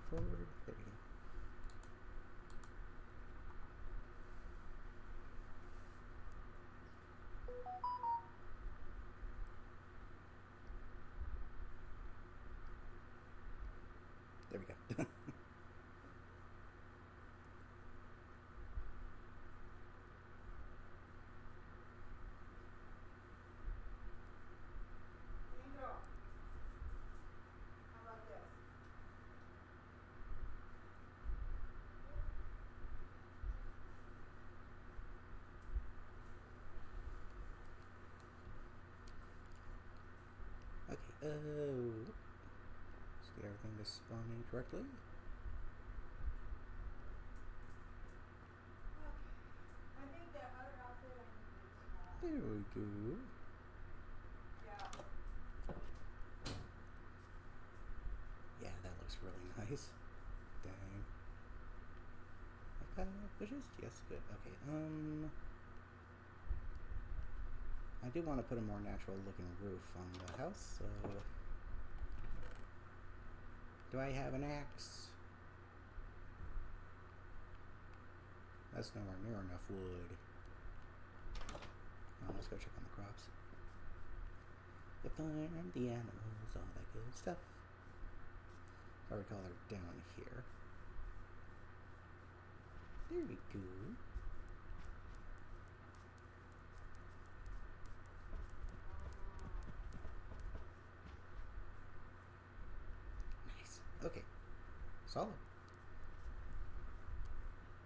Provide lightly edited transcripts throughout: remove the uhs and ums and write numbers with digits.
forward. There we go. There we go. Okay, let's get everything to spawn in correctly. I think the other outfit I need There we go. Yeah. Yeah, that looks really nice. Dang. 5 bushes? Yes, good. Okay, I do want to put a more natural looking roof on the house, so... Do I have an axe? That's nowhere near enough wood. Oh, let's go check on the crops. The farm, the animals, all that good stuff. I recall they're down here. There we go. Nice. Okay. Solid.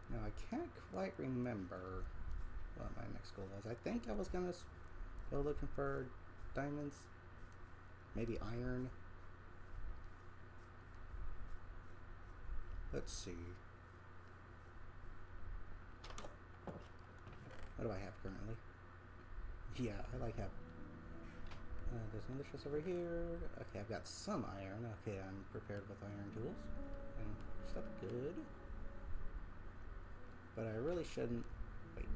Now I can't quite remember what my next goal was. I think I was gonna go looking for diamonds. Maybe iron. Let's see. What do I have currently? Yeah, I like have. There's another chest over here. Okay, I've got some iron. Okay, I'm prepared with iron tools and stuff. Good. But I really shouldn't. Wait.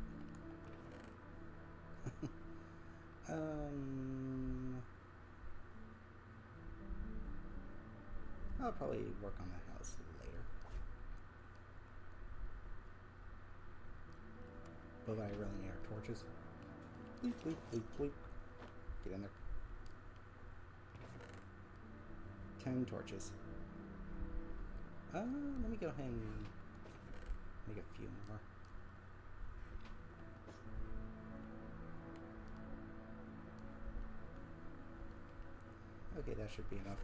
I'll probably work on the house later. But what I really need are torches. Bleep, bleep, bleep, bleep. Get in there. 10 torches. Let me go ahead and make a few more. Okay, that should be enough.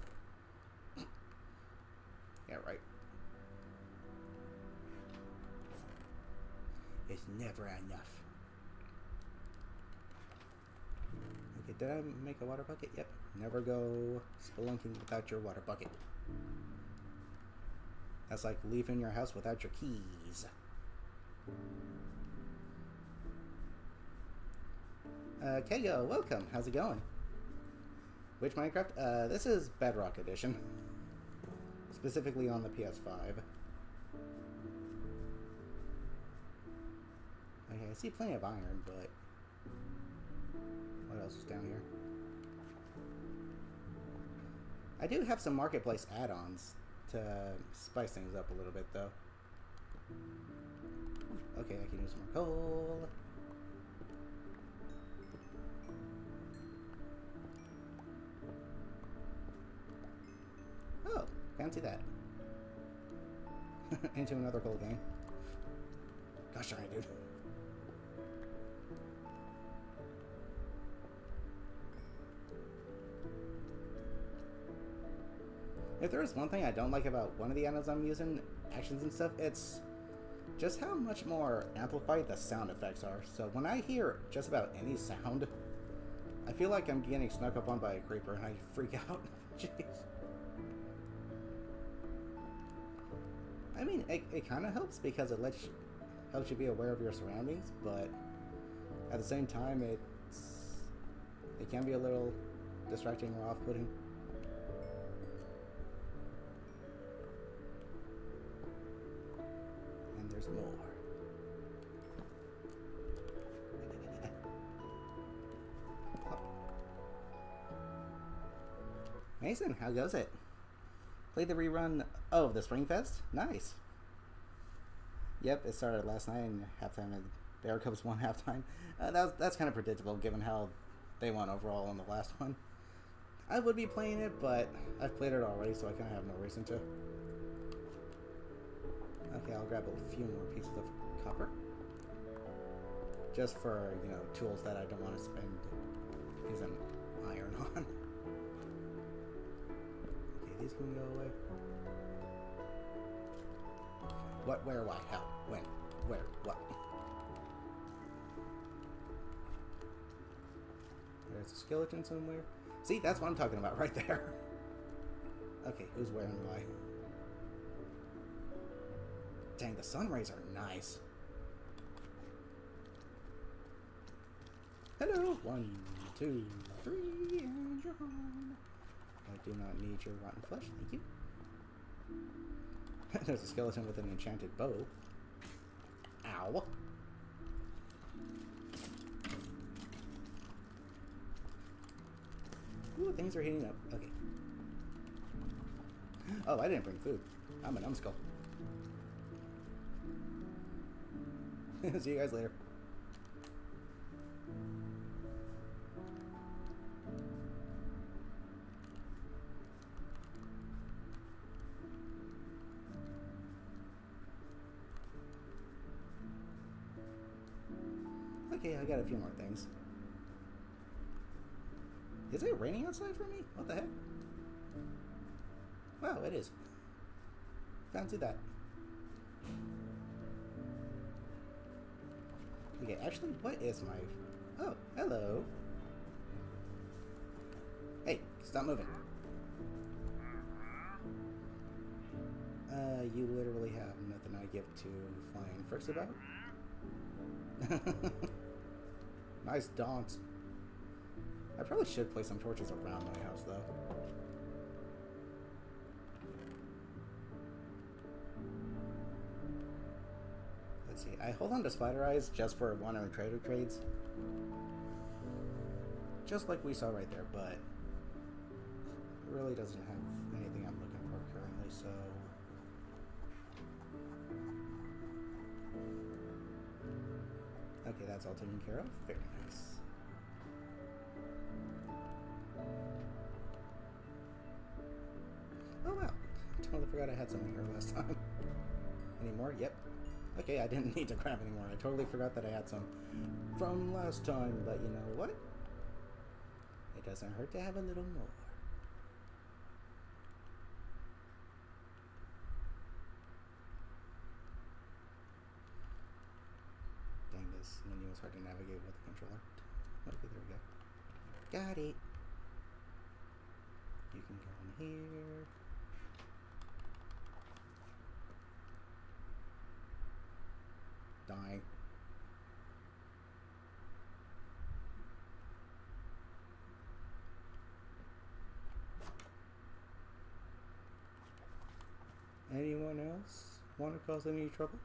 Yeah, right. It's never enough. Okay, did I make a water bucket? Yep. Never go spelunking without your water bucket. That's like leaving your house without your keys. Kego, welcome. How's it going? Which Minecraft? This is Bedrock Edition. Specifically on the PS5. Okay, I see plenty of iron, but... What else is down here? I do have some marketplace add-ons to spice things up a little bit, though. Okay, I can use some more coal. Oh, fancy that. Into another coal game. Gosh darn it, dude. If there's one thing I don't like about one of the add-ons I'm using, actions and stuff, it's just how much more amplified the sound effects are. So when I hear just about any sound, I feel like I'm getting snuck up on by a creeper and I freak out. Jeez. I mean, it kind of helps because it helps you be aware of your surroundings, but at the same time, it can be a little distracting or off-putting. And there's more. Mason, how goes it? Played the rerun of the Spring Fest? Nice. Yep, it started last night in halftime, and the Air Cubs won halftime. That's kind of predictable given how they won overall in the last one. I would be playing it, but I've played it already, so I kind of have no reason to. Okay, I'll grab a few more pieces of copper. Just for, you know, tools that I don't want to spend using iron on. Okay, these can go away. What, where, why, how, when, where, what? There's a skeleton somewhere. See, that's what I'm talking about right there. Okay, who's where and why? Dang, the sun rays are nice. Hello! 1, 2, 3, and you're gone. I do not need your rotten flesh, thank you. There's a skeleton with an enchanted bow. Ow. Ooh, things are heating up. Okay. Oh, I didn't bring food. I'm a numbskull. See you guys later. Okay, I got a few more things. Is it raining outside for me? What the heck? Wow, it is. Fancy that. Okay, actually, what is my... Oh, hello. Hey, stop moving. You literally have nothing I give to flying first about? Nice dance. I probably should place some torches around my house, though. Let's see. I hold on to spider eyes just for one of the trader trades. Just like we saw right there, but it really doesn't have anything I'm looking for currently, so... Okay, that's all taken care of. Very nice. Oh wow. Totally forgot I had some here last time. Any more? Yep. Okay, I didn't need to grab any more. I totally forgot that I had some from last time, but you know what? It doesn't hurt to have a little more. Dang, this menu was hard to navigate with the controller. Okay, there we go. Got it. You can go in here. Die. Anyone else want to cause any trouble?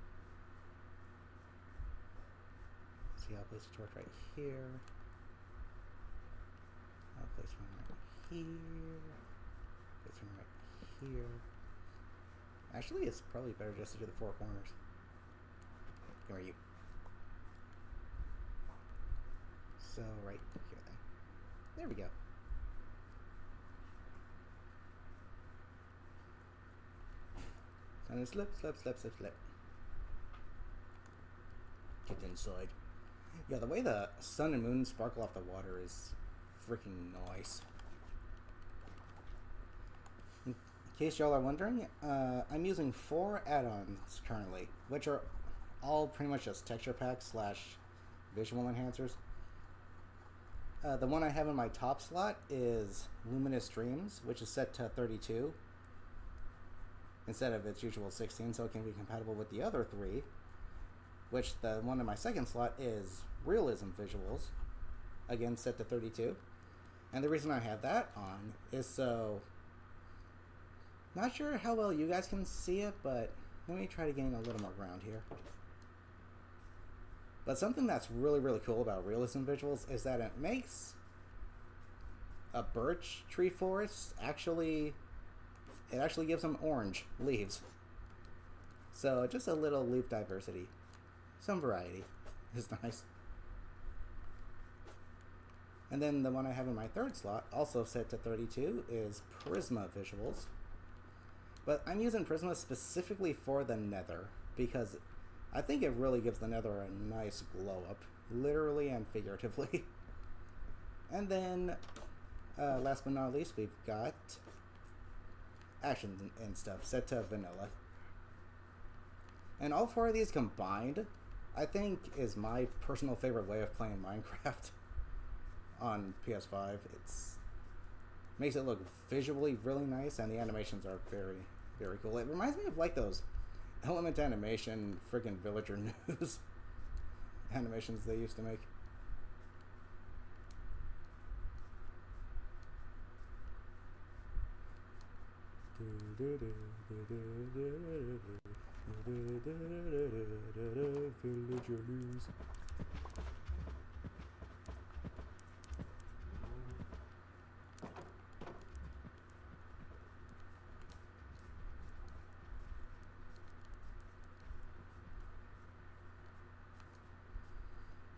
Let's see, I'll place a torch right here. I'll place one right here. Place one right here. Actually, it's probably better just to do the four corners. Where are you? So, right here then. There we go. And slip, slip, slip, slip, slip. Get inside. Yeah, the way the sun and moon sparkle off the water is freaking nice. In case y'all are wondering, I'm using 4 add-ons currently, which are all pretty much just texture packs / visual enhancers. The one I have in my top slot is Luminous Dreams, which is set to 32 instead of its usual 16, so it can be compatible with the other 3, which the one in my second slot is Realism Visuals, again set to 32. And the reason I have that on is so... Not sure how well you guys can see it, but let me try to gain a little more ground here. But something that's really, really cool about Realism Visuals is that it makes a birch tree forest actually it actually gives them orange leaves. So just a little leaf diversity. Some variety is nice. And then the one I have in my third slot, also set to 32, is Prisma Visuals. But I'm using Prisma specifically for the nether, because I think it really gives the nether a nice glow up, literally and figuratively. And then, last but not least, we've got actions and stuff set to vanilla. And all four of these combined, I think, is my personal favorite way of playing Minecraft on PS5. It's makes it look visually really nice, and the animations are very, very cool. It reminds me of like those Element Animation friggin' Villager News animations they used to make. Villager News.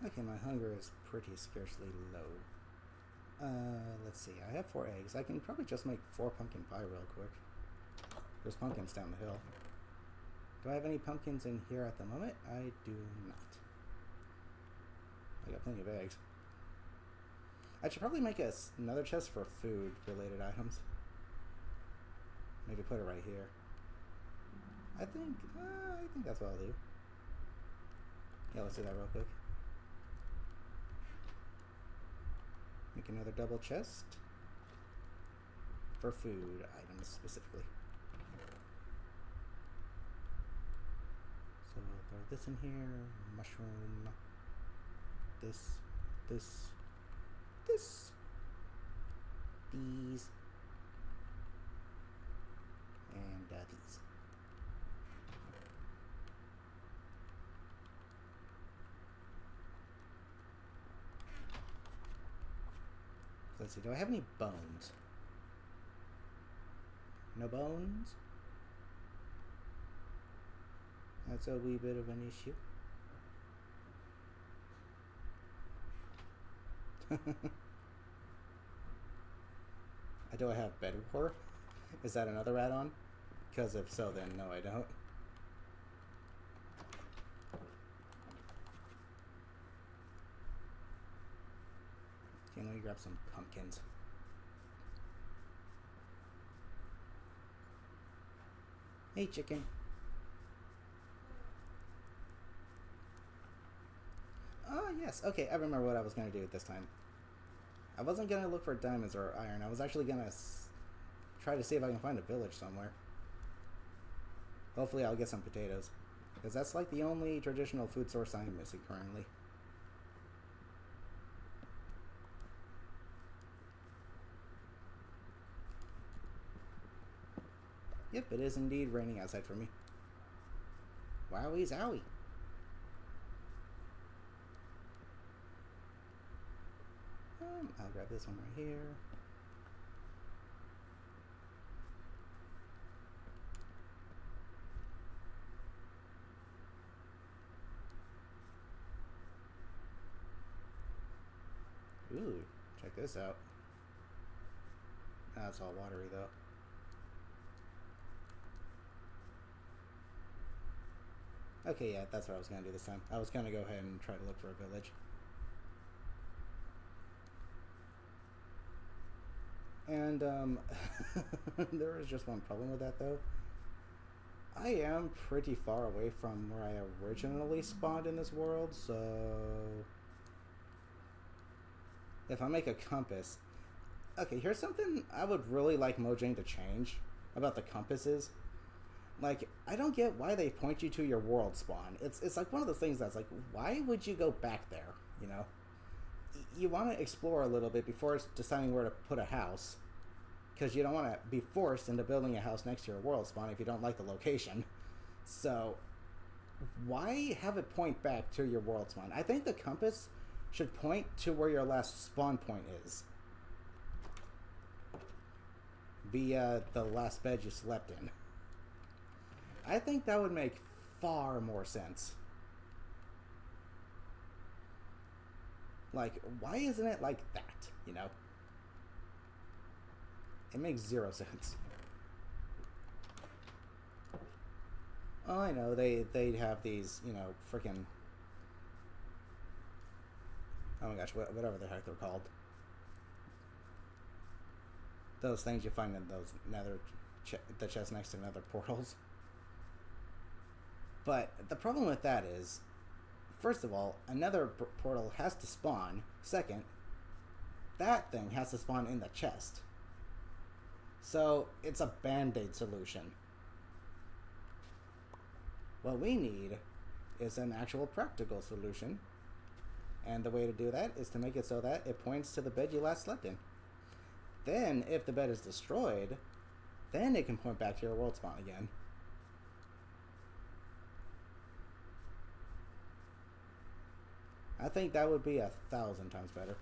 Okay, my hunger is pretty scarcely low. Let's see. I have 4 eggs. I can probably just make 4 pumpkin pie real quick. There's pumpkins down the hill. Do I have any pumpkins in here at the moment? I do not. I got plenty of eggs. I should probably make another chest for food-related items. Maybe put it right here. I think that's what I'll do. Yeah, let's do that real quick. Make another double chest for food items specifically. So we'll throw this in here, mushroom, this, these, and these. Let's see, do I have any bones? No bones? That's a wee bit of an issue. Do I have bed war? Is that another add-on? Because if so, then no, I don't. Okay, let me grab some pumpkins. Hey, chicken. Oh, yes. Okay, I remember what I was going to do this time. I wasn't going to look for diamonds or iron. I was actually going to try to see if I can find a village somewhere. Hopefully I'll get some potatoes. Because that's like the only traditional food source I'm missing currently. Yep, it is indeed raining outside for me. Wowie zowie. I'll grab this one right here. Ooh, check this out. That's all watery though. Okay, yeah, that's what I was going to do this time. I was going to go ahead and try to look for a village. And, there is just one problem with that, though. I am pretty far away from where I originally spawned in this world, so... If I make a compass... Okay, here's something I would really like Mojang to change about the compasses. Like, I don't get why they point you to your world spawn. It's like one of the things that's like, why would you go back there, you know? You want to explore a little bit before deciding where to put a house. Because you don't want to be forced into building a house next to your world spawn if you don't like the location. So, why have it point back to your world spawn? I think the compass should point to where your last spawn point is. via the last bed you slept in. I think that would make far more sense. Like, why isn't it like that, you know? It makes zero sense. Oh, I know, they'd have these, you know, freaking... Oh my gosh, whatever the heck they're called. Those things you find in those nether... the chest next to nether portals. But the problem with that is, first of all, another portal has to spawn. Second, that thing has to spawn in the chest. So, it's a band-aid solution. What we need is an actual practical solution. And the way to do that is to make it so that it points to the bed you last slept in. Then, if the bed is destroyed, then it can point back to your world spawn again. I think that would be 1,000 times better.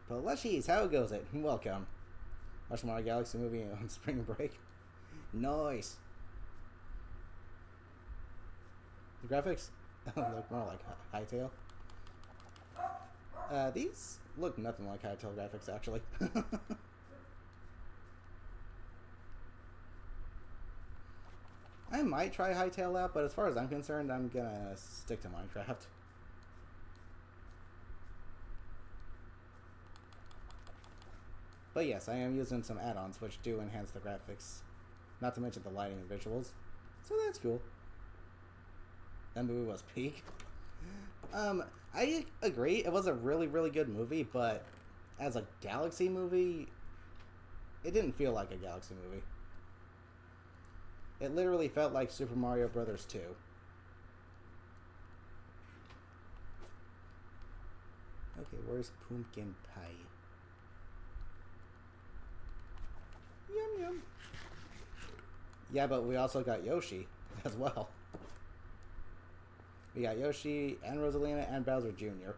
But Lushies, how goes it? Welcome. Watch my Galaxy movie on spring break. Nice. The graphics look more like Hytale. These look nothing like Hytale graphics, actually. I might try Hytale out, but as far as I'm concerned, I'm gonna stick to Minecraft. But yes, I am using some add-ons which do enhance the graphics. Not to mention the lighting and visuals. So that's cool. That movie was peak. I agree, it was a really, really good movie, but as a Galaxy movie, it didn't feel like a Galaxy movie. It literally felt like Super Mario Bros. 2. Okay, where's pumpkin pie? Yum yum. Yeah, but we also got Yoshi as well. We got Yoshi and Rosalina and Bowser Jr.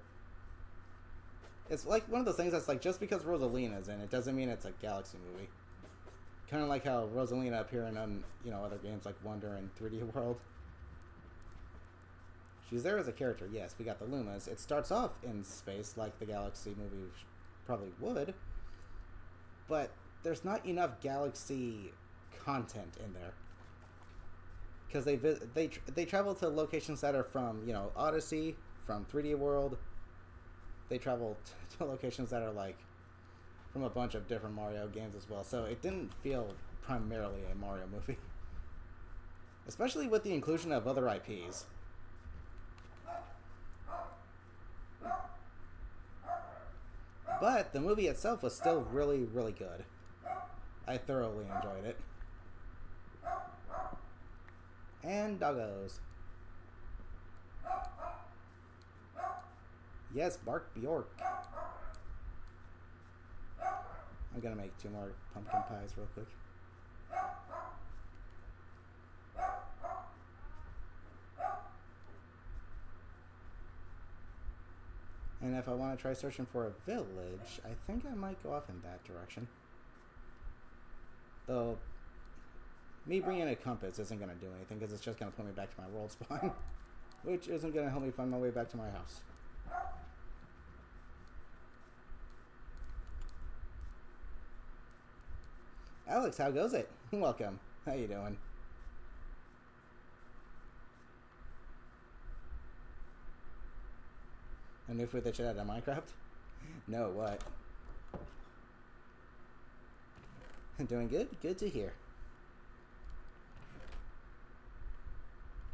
It's like one of those things that's like, just because Rosalina's in it doesn't mean it's a Galaxy movie. Kind of like how Rosalina appearing on, you know, other games like Wonder and 3D World. She's there as a character, yes. We got the Lumas. It starts off in space like the Galaxy movie probably would, but there's not enough Galaxy content in there. Because they travel to locations that are from, you know, Odyssey, from 3D World. They travel to locations that are like from a bunch of different Mario games as well. So it didn't feel primarily a Mario movie. Especially with the inclusion of other IPs. But the movie itself was still really, really good. I thoroughly enjoyed it. And doggos. Yes, bark Bjork. I'm gonna make 2 more pumpkin pies real quick. And if I want to try searching for a village, I think I might go off in that direction. Though, me bringing a compass isn't going to do anything, because it's just going to put me back to my world spawn. Which isn't going to help me find my way back to my house. Alex, how goes it? Welcome. How you doing? A new food that you had on Minecraft? No, what? Doing good? Good to hear.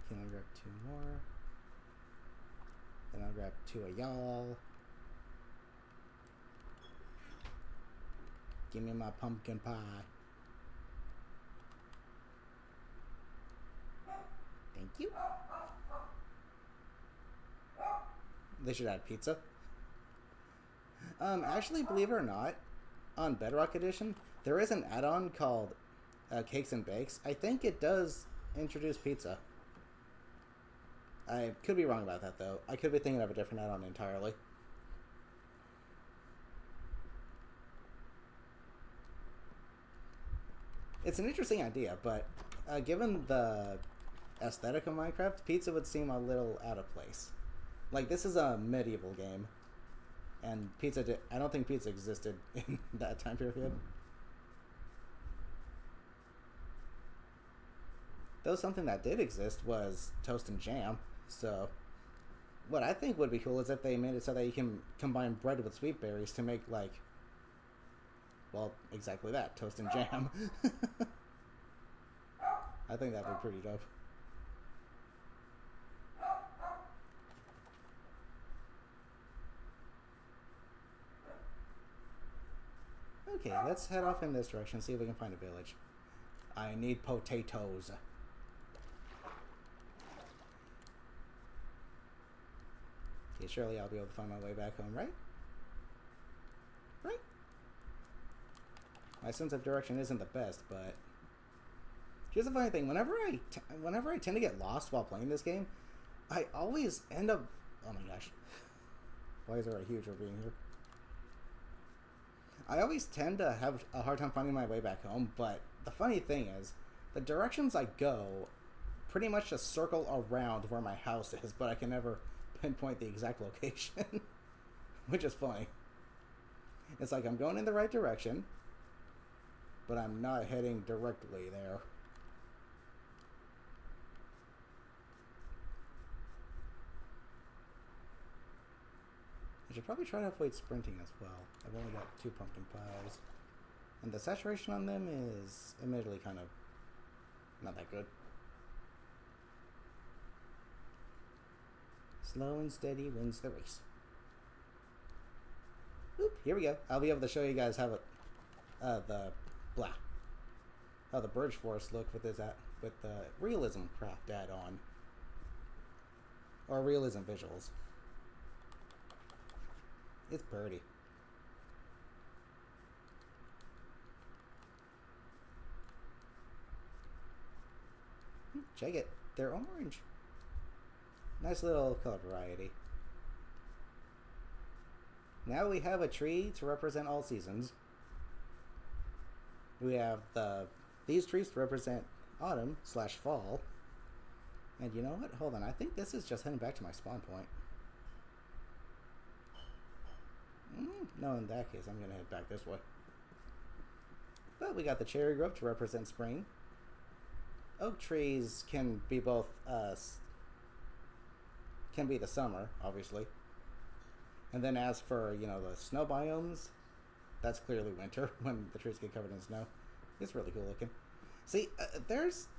Can I grab 2 more? Then I'll grab 2 of y'all. Give me my pumpkin pie. Thank you. They should add pizza. Actually, believe it or not, on Bedrock Edition, there is an add-on called Cakes and Bakes. I think it does introduce pizza. I could be wrong about that, though. I could be thinking of a different add-on entirely. It's an interesting idea, but given the aesthetic of Minecraft, pizza would seem a little out of place. Like, this is a medieval game, and I don't think pizza existed in that time period. Though something that did exist was toast and jam, so what I think would be cool is if they made it so that you can combine bread with sweet berries to make, like, well, exactly that, toast and jam. I think that'd be pretty dope. Okay, let's head off in this direction, see if we can find a village. I need potatoes. Okay, surely I'll be able to find my way back home, right? Right? My sense of direction isn't the best, but here's the funny thing: whenever I tend to get lost while playing this game, I always end up. Oh my gosh! Why is there a huge ravine here? I always tend to have a hard time finding my way back home, but the funny thing is, the directions I go pretty much just circle around where my house is, but I can never pinpoint the exact location, which is funny. It's like I'm going in the right direction, but I'm not heading directly there. I should probably try to avoid sprinting as well. I've only got 2 pumpkin pies, and the saturation on them is admittedly kind of not that good. Slow and steady wins the race. Oop, here we go. I'll be able to show you guys how how the birch forest look with the realism craft add-on, or realism visuals. It's pretty. Check it. They're orange. Nice little color variety. Now we have a tree to represent all seasons. We have these trees to represent autumn/fall. And you know what? Hold on. I think this is just heading back to my spawn point. No, in that case, I'm going to head back this way. But we got the cherry grove to represent spring. Oak trees can be both, can be the summer, obviously. And then as for, the snow biomes, that's clearly winter when the trees get covered in snow. It's really cool looking. See, there's,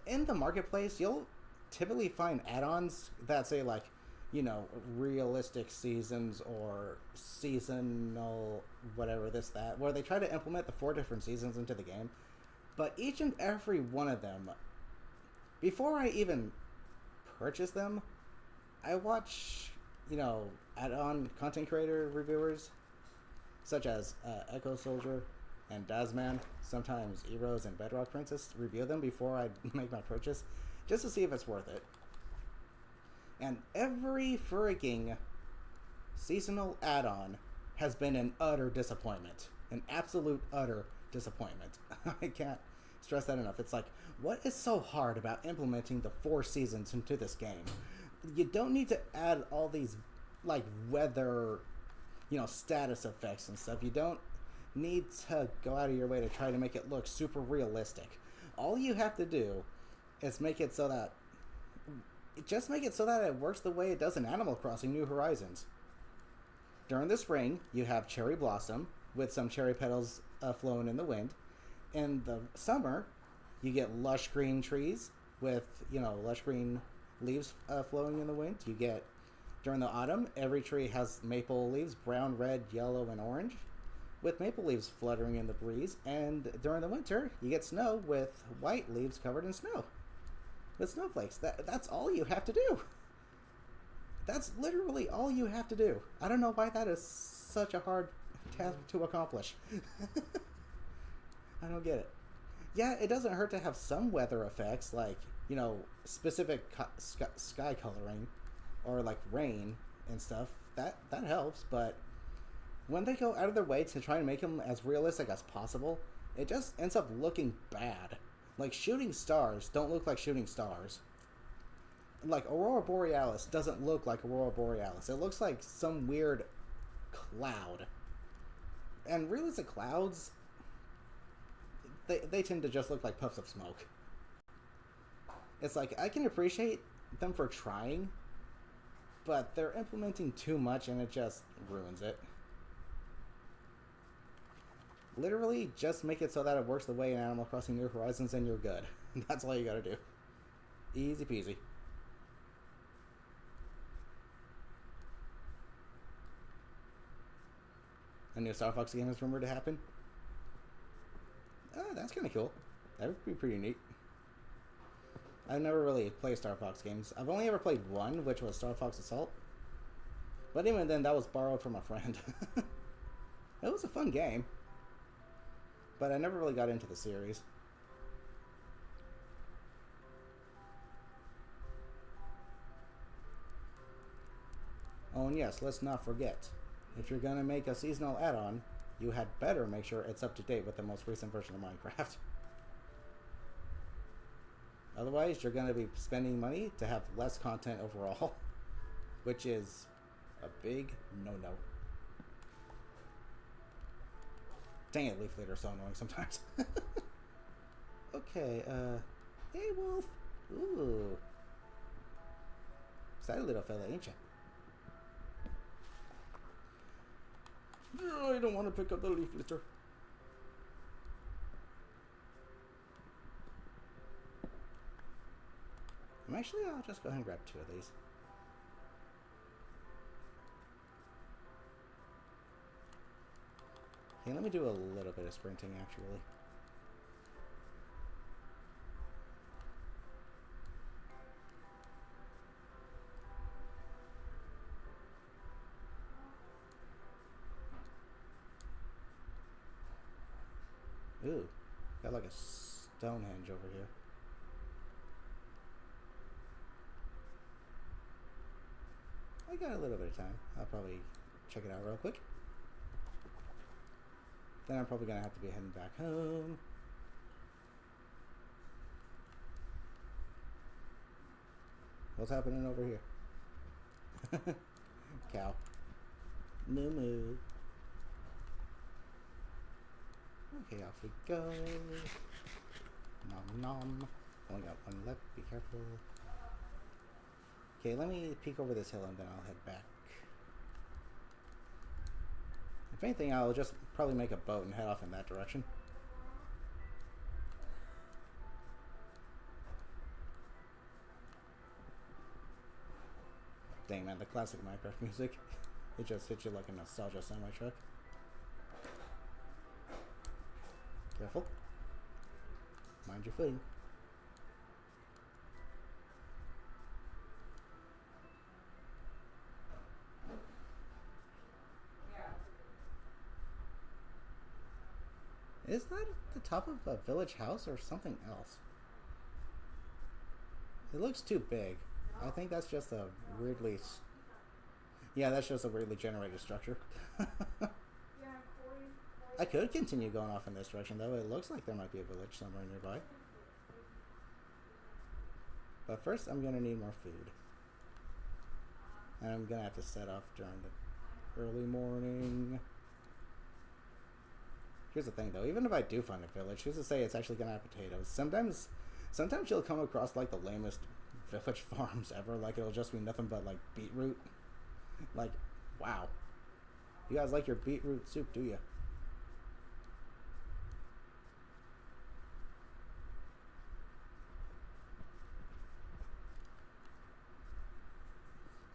in the marketplace, you'll typically find add-ons that say, like, realistic seasons or seasonal whatever, this, that, where they try to implement the 4 different seasons into the game. But each and every one of them, before I even purchase them, I watch, add-on content creator reviewers, such as Echo Soldier and Dazman, sometimes Eros and Bedrock Princess, review them before I make my purchase, just to see if it's worth it. And every freaking seasonal add-on has been an utter disappointment. An absolute utter disappointment. I can't stress that enough. It's like, what is so hard about implementing the 4 seasons into this game? You don't need to add all these, like, weather, status effects and stuff. You don't need to go out of your way to try to make it look super realistic. All you have to do is make it so that it works the way it does in Animal Crossing New Horizons. During the spring, you have cherry blossom with some cherry petals flowing in the wind. In the summer, you get lush green trees with, lush green leaves flowing in the wind. You get, during the autumn, every tree has maple leaves, brown, red, yellow, and orange, with maple leaves fluttering in the breeze. And during the winter, you get snow with white leaves covered in snow, with snowflakes. That's all you have to do. That's literally all you have to do. I don't know why that is such a hard task to accomplish. I don't get it. Yeah, it doesn't hurt to have some weather effects, like, specific sky coloring or like rain and stuff, that helps. But when they go out of their way to try and make them as realistic as possible, it just ends up looking bad. Like shooting stars don't look like shooting stars. Like Aurora Borealis doesn't look like Aurora Borealis. It looks like some weird cloud. And realistic clouds, they tend to just look like puffs of smoke. It's like, I can appreciate them for trying, but they're implementing too much and it just ruins it. Literally, just make it so that it works the way in Animal Crossing New Horizons and you're good. That's all you gotta do. Easy peasy. A new Star Fox game is rumored to happen. That's kind of cool. That would be pretty neat. I've never really played Star Fox games. I've only ever played one, which was Star Fox Assault. But even then, that was borrowed from a friend. It was a fun game. But I never really got into the series. Oh, and yes, let's not forget. If you're going to make a seasonal add-on, you had better make sure it's up to date with the most recent version of Minecraft. Otherwise, you're going to be spending money to have less content overall, which is a big no-no. Dang it, Leaf Leader, so annoying sometimes. Okay, hey, Wolf. Ooh. Excited little fella, ain't ya? I don't want to pick up the leaf litter. I'll just go ahead and grab 2 of these. Okay, let me do a little bit of sprinting actually. Ooh, got like a Stonehenge over here. I got a little bit of time. I'll probably check it out real quick. Then I'm probably gonna have to be heading back home. What's happening over here? Cow. Moo moo. Okay, off we go. Nom nom. Only got one left, be careful. Okay, let me peek over this hill and then I'll head back. If anything, I'll just probably make a boat and head off in that direction. Dang man, the classic Minecraft music. It just hits you like a nostalgia semi-truck. Careful. Mind your footing. Is that the top of a village house or something else? It looks too big. I think that's just a weirdly... Yeah, that's just a weirdly generated structure. I could continue going off in this direction, though. It looks like there might be a village somewhere nearby. But first, I'm going to need more food. And I'm going to have to set off during the early morning. Here's the thing, though. Even if I do find a village, who's to say it's actually going to have potatoes? Sometimes you'll come across, like, the lamest village farms ever. Like, it'll just be nothing but, like, beetroot. Like, wow. You guys like your beetroot soup, do you?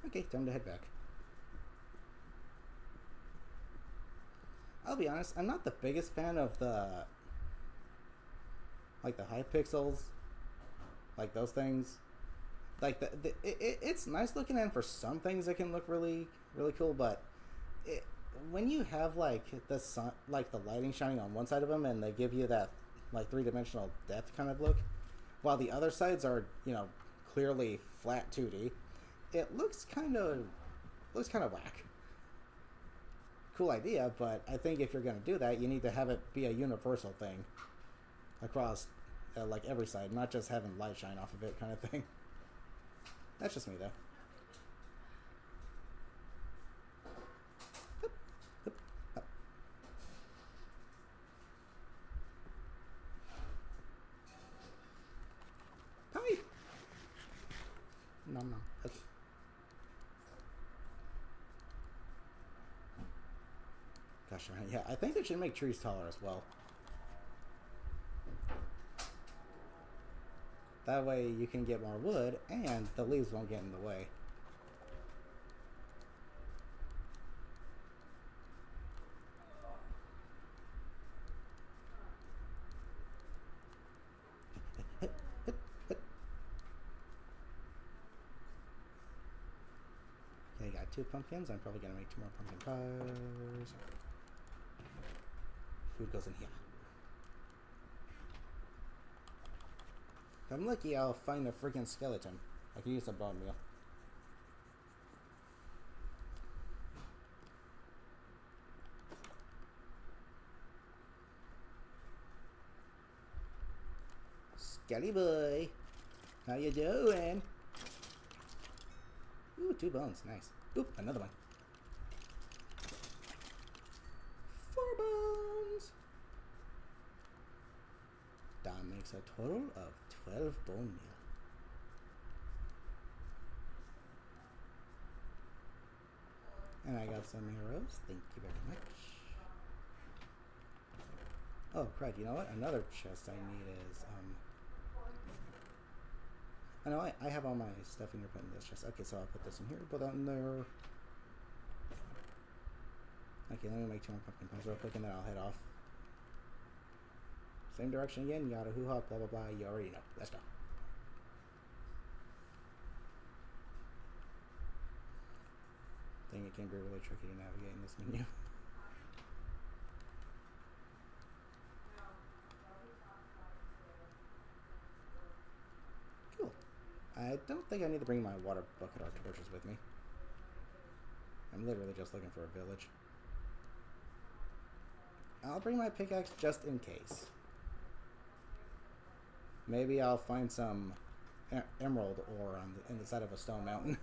Okay, time to head back. I'll be honest, I'm not the biggest fan of the high pixels, like those things. Like it's nice looking, and for some things it can look really cool. But when you have like the sun, like the lighting shining on one side of them, and they give you that like 3-dimensional depth kind of look, while the other sides are, you know, clearly flat 2D, it looks kind of whack. Cool idea, but I think if you're going to do that, you need to have it be a universal thing across like every side, not just having light shine off of it kind of thing. That's just me though. Hi. No. Okay. Gosh, yeah, I think they should make trees taller as well. That way you can get more wood and the leaves won't get in the way. Okay, got 2 pumpkins. I'm probably gonna make 2 more pumpkin pies. Food goes in here. If I'm lucky, I'll find a freaking skeleton. I can use a bone meal. Skelly boy, how you doing? Ooh, 2 bones, nice. Oop, another one. 4 bones. That makes a total of 12 bone meal. And I got some arrows. Thank you very much. Oh, crap. You know what? Another chest I need is, I know I have all my stuff in here put in this chest. Okay, so I'll put this in here, put that in there. Okay, let me make 2 more pumpkin pies real quick and then I'll head off. Same direction again, yada hoo ha, blah blah blah, you already know. Let's go. I think it can be really tricky to navigate in this menu. Cool. I don't think I need to bring my water bucket or torches with me. I'm literally just looking for a village. I'll bring my pickaxe just in case. Maybe I'll find some emerald ore on in the side of a stone mountain.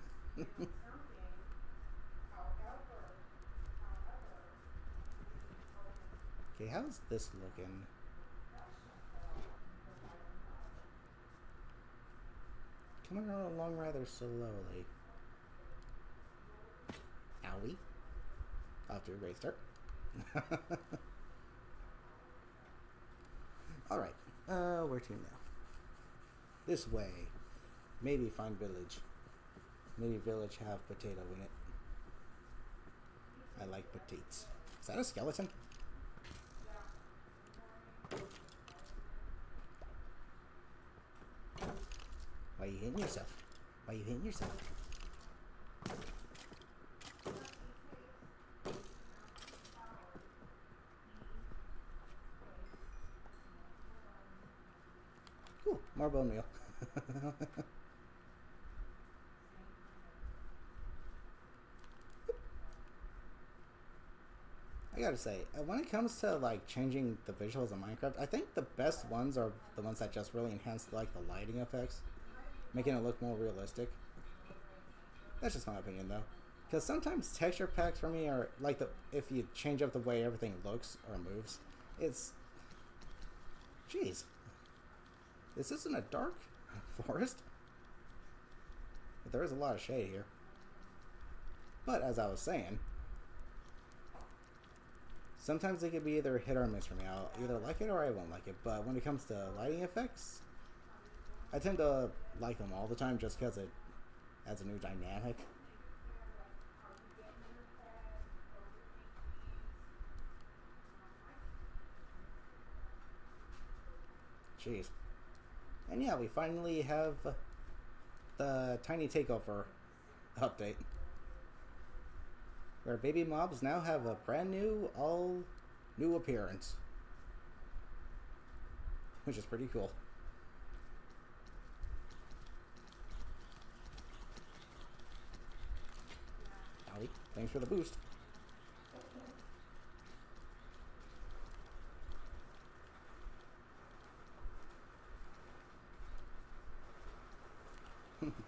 Okay, how's this looking? Coming along rather slowly. Owie. Off to a great start. Alright, where to now? This way. Maybe find village. Maybe village have potato in it. I like potatoes. Is that a skeleton? Why are you hitting yourself? Why are you hitting yourself? Cool, more bone meal. I gotta say, when it comes to like changing the visuals in Minecraft, I think the best ones are the ones that just really enhance like the lighting effects, making it look more realistic. That's just my opinion though, because sometimes texture packs for me are like if you change up the way everything looks or moves, it's jeez. This isn't a dark forest, but there is a lot of shade here. But as I was saying, sometimes they could be either hit or miss for me. I'll either like it or I won't like it. But when it comes to lighting effects, I tend to like them all the time just because it adds a new dynamic. Jeez. And yeah, we finally have the Tiny Takeover update, where baby mobs now have a brand new, all new appearance, which is pretty cool. Thanks for the boost.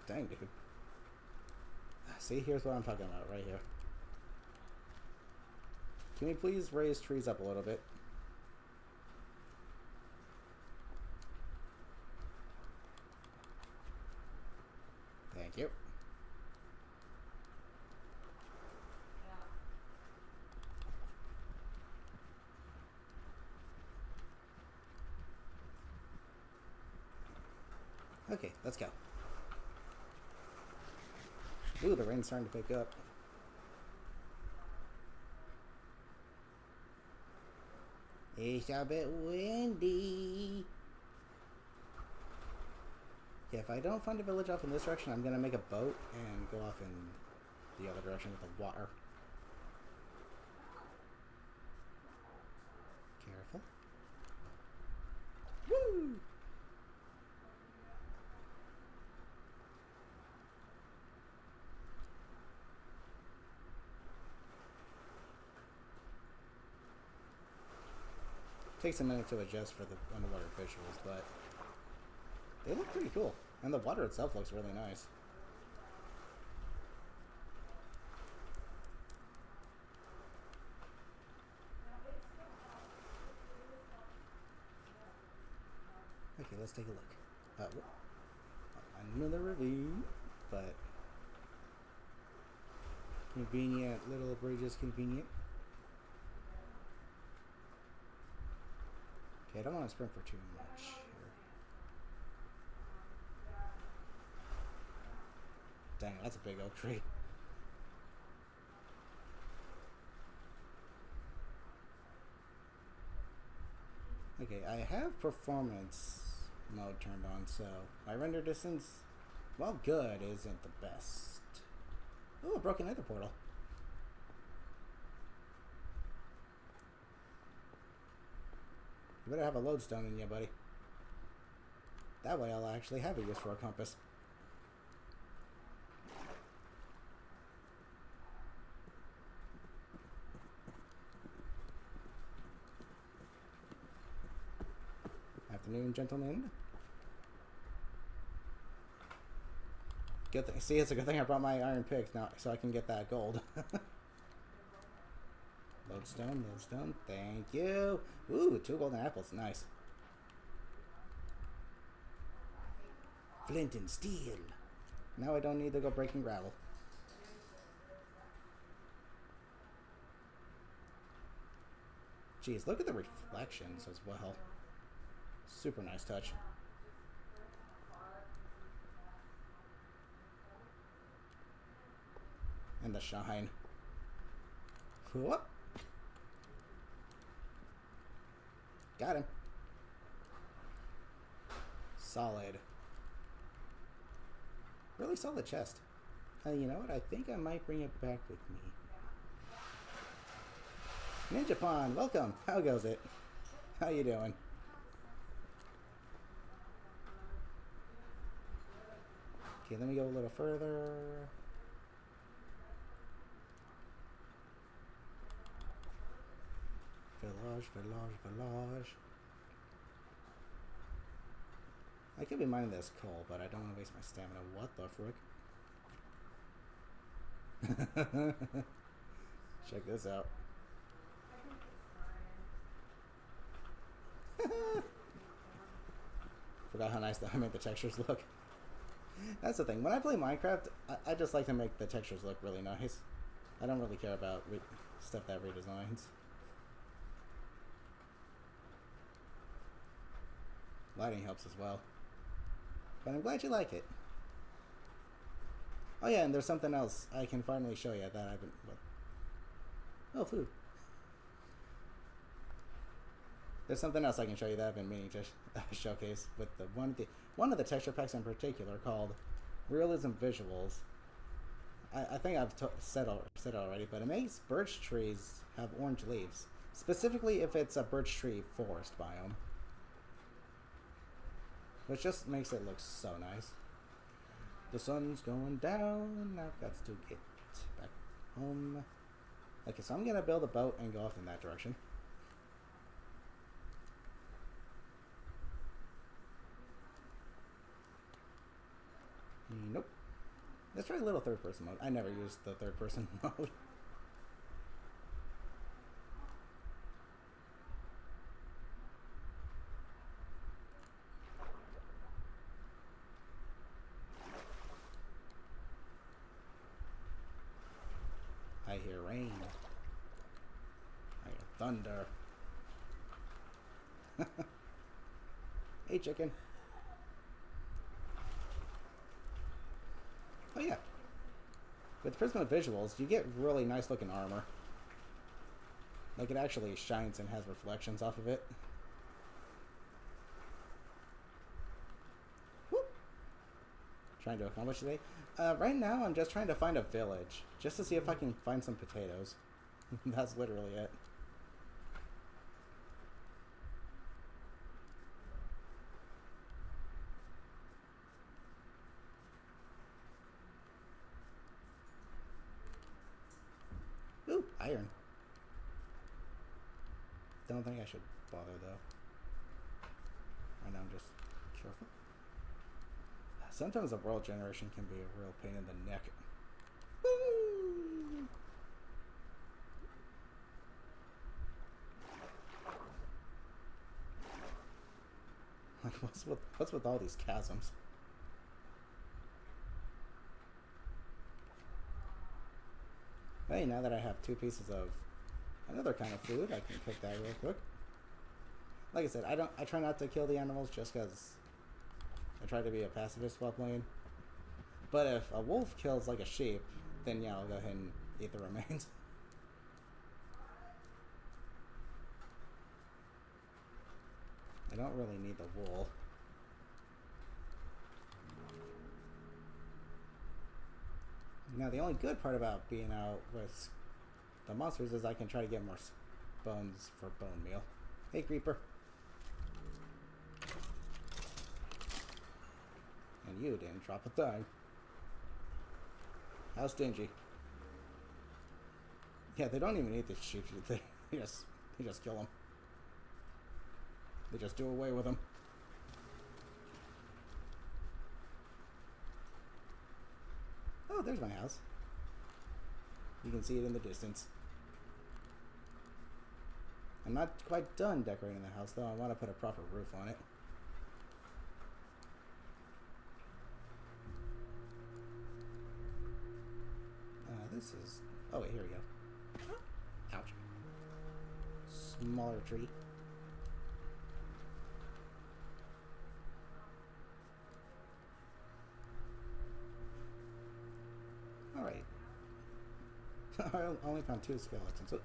Dang, dude. See, here's what I'm talking about right here. Can we please raise trees up a little bit? Thank you. Okay, let's go. Ooh, the rain's starting to pick up. It's a bit windy. Yeah, if I don't find a village off in this direction, I'm gonna make a boat and go off in the other direction with the water. Careful. Woo! Takes a minute to adjust for the underwater visuals, but they look pretty cool. And the water itself looks really nice. Okay, let's take a look. Another ravine, but convenient. Little bridge is convenient. Okay, I don't want to sprint for too much here. Dang, that's a big oak tree. Okay, I have performance mode turned on, so my render distance, while good, isn't the best. Oh, a broken nether portal. You better have a lodestone in you, buddy. That way I'll actually have a use for a compass. Afternoon, gentlemen. Good thing. See, it's a good thing I brought my iron pick now, so I can get that gold. Lodestone, lodestone. Thank you. Ooh, 2 golden apples. Nice. Flint and steel. Now I don't need to go breaking gravel. Jeez, look at the reflections as well. Super nice touch. And the shine. Whoop. Got him. Solid. Really solid chest. You know what? I think I might bring it back with me. Ninja Pond, welcome. How goes it? How you doing? Okay, let me go a little further. Village, village, village. I could be mining this coal, but I don't want to waste my stamina. What the frick? Check this out. Forgot how nice that I made the textures look. That's the thing. When I play Minecraft, I just like to make the textures look really nice. I don't really care about stuff that redesigns. Lighting helps as well. But I'm glad you like it. Oh yeah, and there's something else I can finally show you that I've been... What? Oh, food. There's something else I can show you that I've been meaning to showcase with the one of the texture packs in particular called Realism Visuals. I think I've said it already, but it makes birch trees have orange leaves. Specifically if it's a birch tree forest biome. Which just makes it look so nice. The sun's going down. I've got to get back Okay, so I'm gonna build a boat and go off in that direction. Nope. Let's try a little third person mode. I never used the third person mode. I hear rain. I hear thunder. Hey, chicken. Oh, yeah. With Prisma visuals, you get really nice looking armor. Like, it actually shines and has reflections off of it. Whoop. Trying to accomplish today? Right now, I'm just trying to find a village. Just to see if I can find some potatoes. That's literally it. Ooh, iron. Don't think I should bother, though. Right now, I'm just careful. Sometimes the world generation can be a real pain in the neck. Woo! Like, what's with all these chasms? Hey, now that I have 2 pieces of another kind of food, I can cook that real quick. Like I said, I try not to kill the animals just because I try to be a pacifist while playing. But if a wolf kills like a sheep, then yeah, I'll go ahead and eat the remains. I don't really need the wool. Now, the only good part about being out with the monsters is I can try to get more bones for bone meal. Hey, creeper. And you didn't drop a thing. How stingy. Yeah, they don't even eat the sheep. They just kill them. They just do away with them. Oh, there's my house. You can see it in the distance. I'm not quite done decorating the house, though. I want to put a proper roof on it. This is... Oh, wait, here we go. Ouch. Smaller tree. Alright. I only found 2 skeletons. So...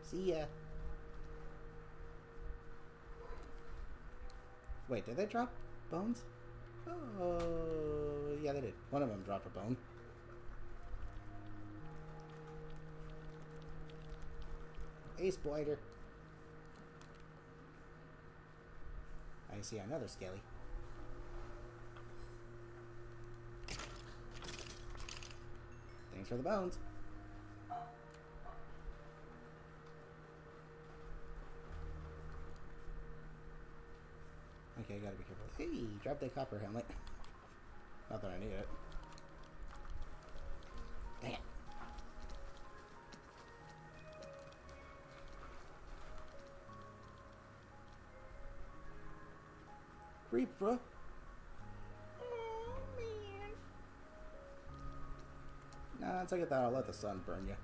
See ya. Wait, did they drop bones? Oh, yeah, they did. One of them dropped a bone. Hey, spider. I see another skelly. Thanks for the bones. Okay, I gotta be careful. Hey, drop that copper helmet. Not that I need it. Dang it. Creeper. Oh, man. Nah, it's like that. I'll let the sun burn you.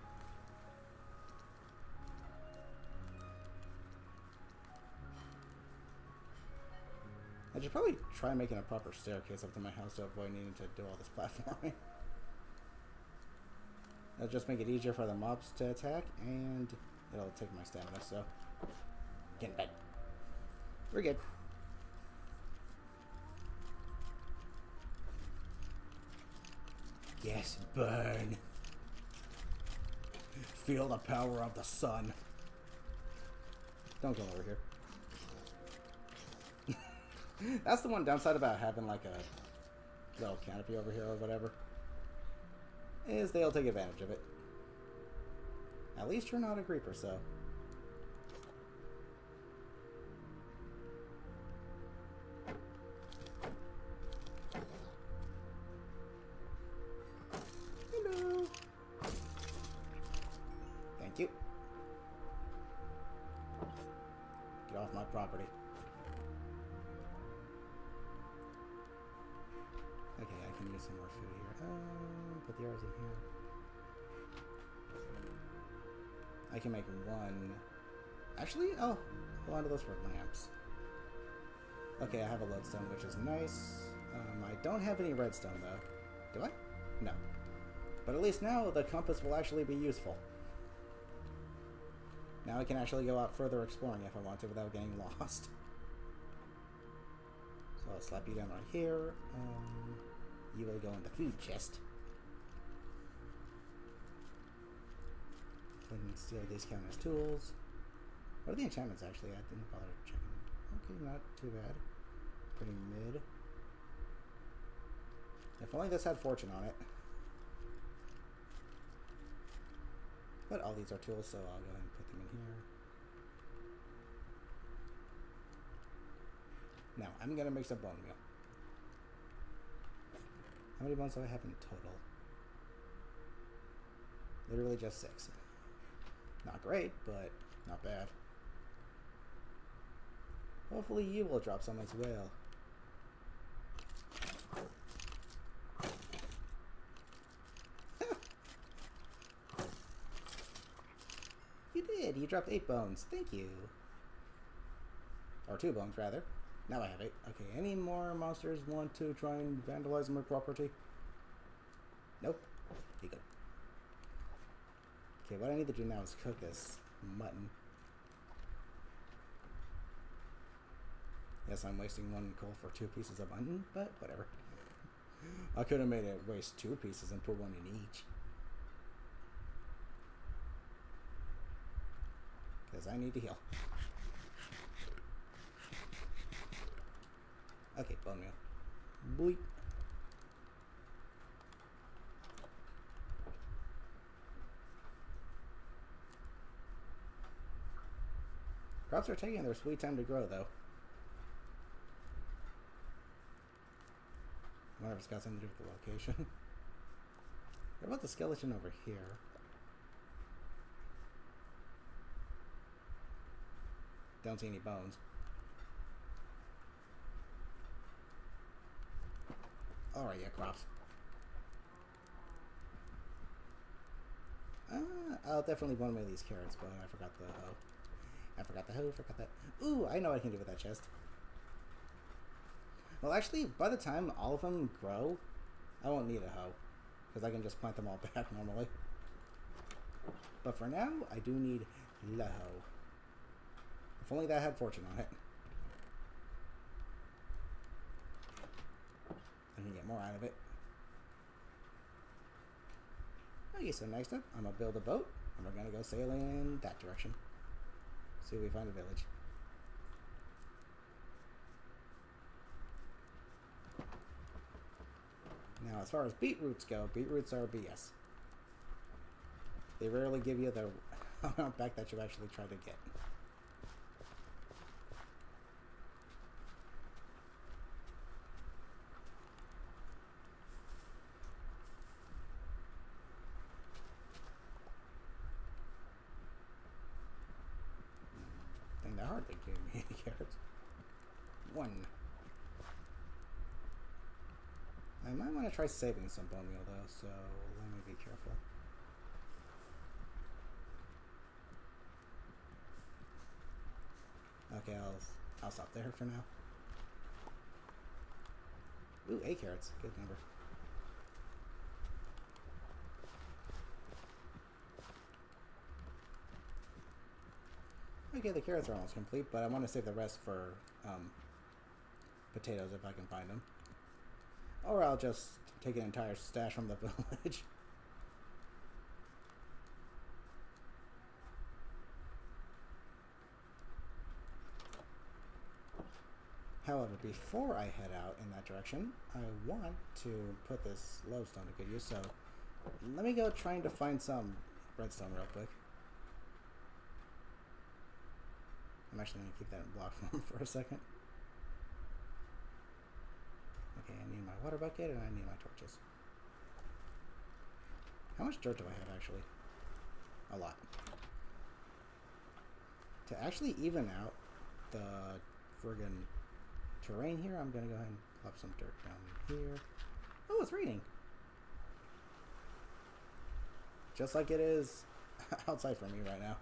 I should probably try making a proper staircase up to my house to avoid needing to do all this platforming. That'll just make it easier for the mobs to attack, and it'll take my stamina, so... Get in bed. We're good. Yes, burn. Feel the power of the sun. Don't go over here. That's the one downside about having like a little canopy over here or whatever. is they'll take advantage of it. At least you're not a creeper, so. Hello. Thank you. Get off my property. Okay, I can use some more food here. Put the arrows in here. I can make one. Actually, oh, hold on to those for lamps. Okay, I have a lodestone, which is nice. I don't have any redstone, though. Do I? No. But at least now the compass will actually be useful. Now I can actually go out further exploring if I want to without getting lost. So I'll slap you down right here. You will go in the food chest. And steal these count as tools. What are the enchantments actually? I didn't bother checking. Okay, not too bad. Pretty mid. If only this had fortune on it. But all these are tools, so I'll go ahead and put them in here. Now, I'm gonna make some bone meal. How many bones do I have in total? Literally just 6. Not great, but not bad. Hopefully you will drop some as well. You did! You dropped 8 bones. Thank you. Or 2 bones, rather. Now I have 8. Okay, any more monsters want to try and vandalize my property? Nope. You good. Okay, what I need to do now is cook this mutton. Yes, I'm wasting 1 coal for 2 pieces of mutton, but whatever. I could have made it waste 2 pieces and put 1 in each. Because I need to heal. Okay, bone meal. Bleep. Crops are taking their sweet time to grow, though. I wonder if it's got something to do with the location. What about the skeleton over here? Don't see any bones. Alright, yeah, crops. I'll definitely want one of these carrots, but I forgot the hoe. I forgot the hoe, forgot that. Ooh, I know what I can do with that chest. Well, actually, by the time all of them grow, I won't need a hoe. Because I can just plant them all back normally. But for now, I do need the hoe. If only that had fortune on it. I can get more out of it. Okay, so next up, I'm going to build a boat. And we're going to go sailing in that direction. See if we find a village. Now, as far as beetroots go, beetroots are BS. They rarely give you the amount back that you actually try to get. Dang, that hardly gave me any carrots. 1. I might want to try saving some bone meal though, so let me be careful. Okay, I'll stop there for now. Ooh, 8 carrots. Good number. Okay, the carrots are almost complete, but I want to save the rest for potatoes if I can find them. Or I'll just take an entire stash from the village. However, before I head out in that direction, I want to put this lodestone to good use. So Let me go trying to find some redstone real quick. I'm actually going to keep that in block form for a second. Okay, I need my water bucket and I need my torches. How much dirt do I have, actually? A lot. To actually even out the friggin' terrain here, I'm going to go ahead and plop some dirt down here. Oh, it's raining! Just like it is outside for me right now.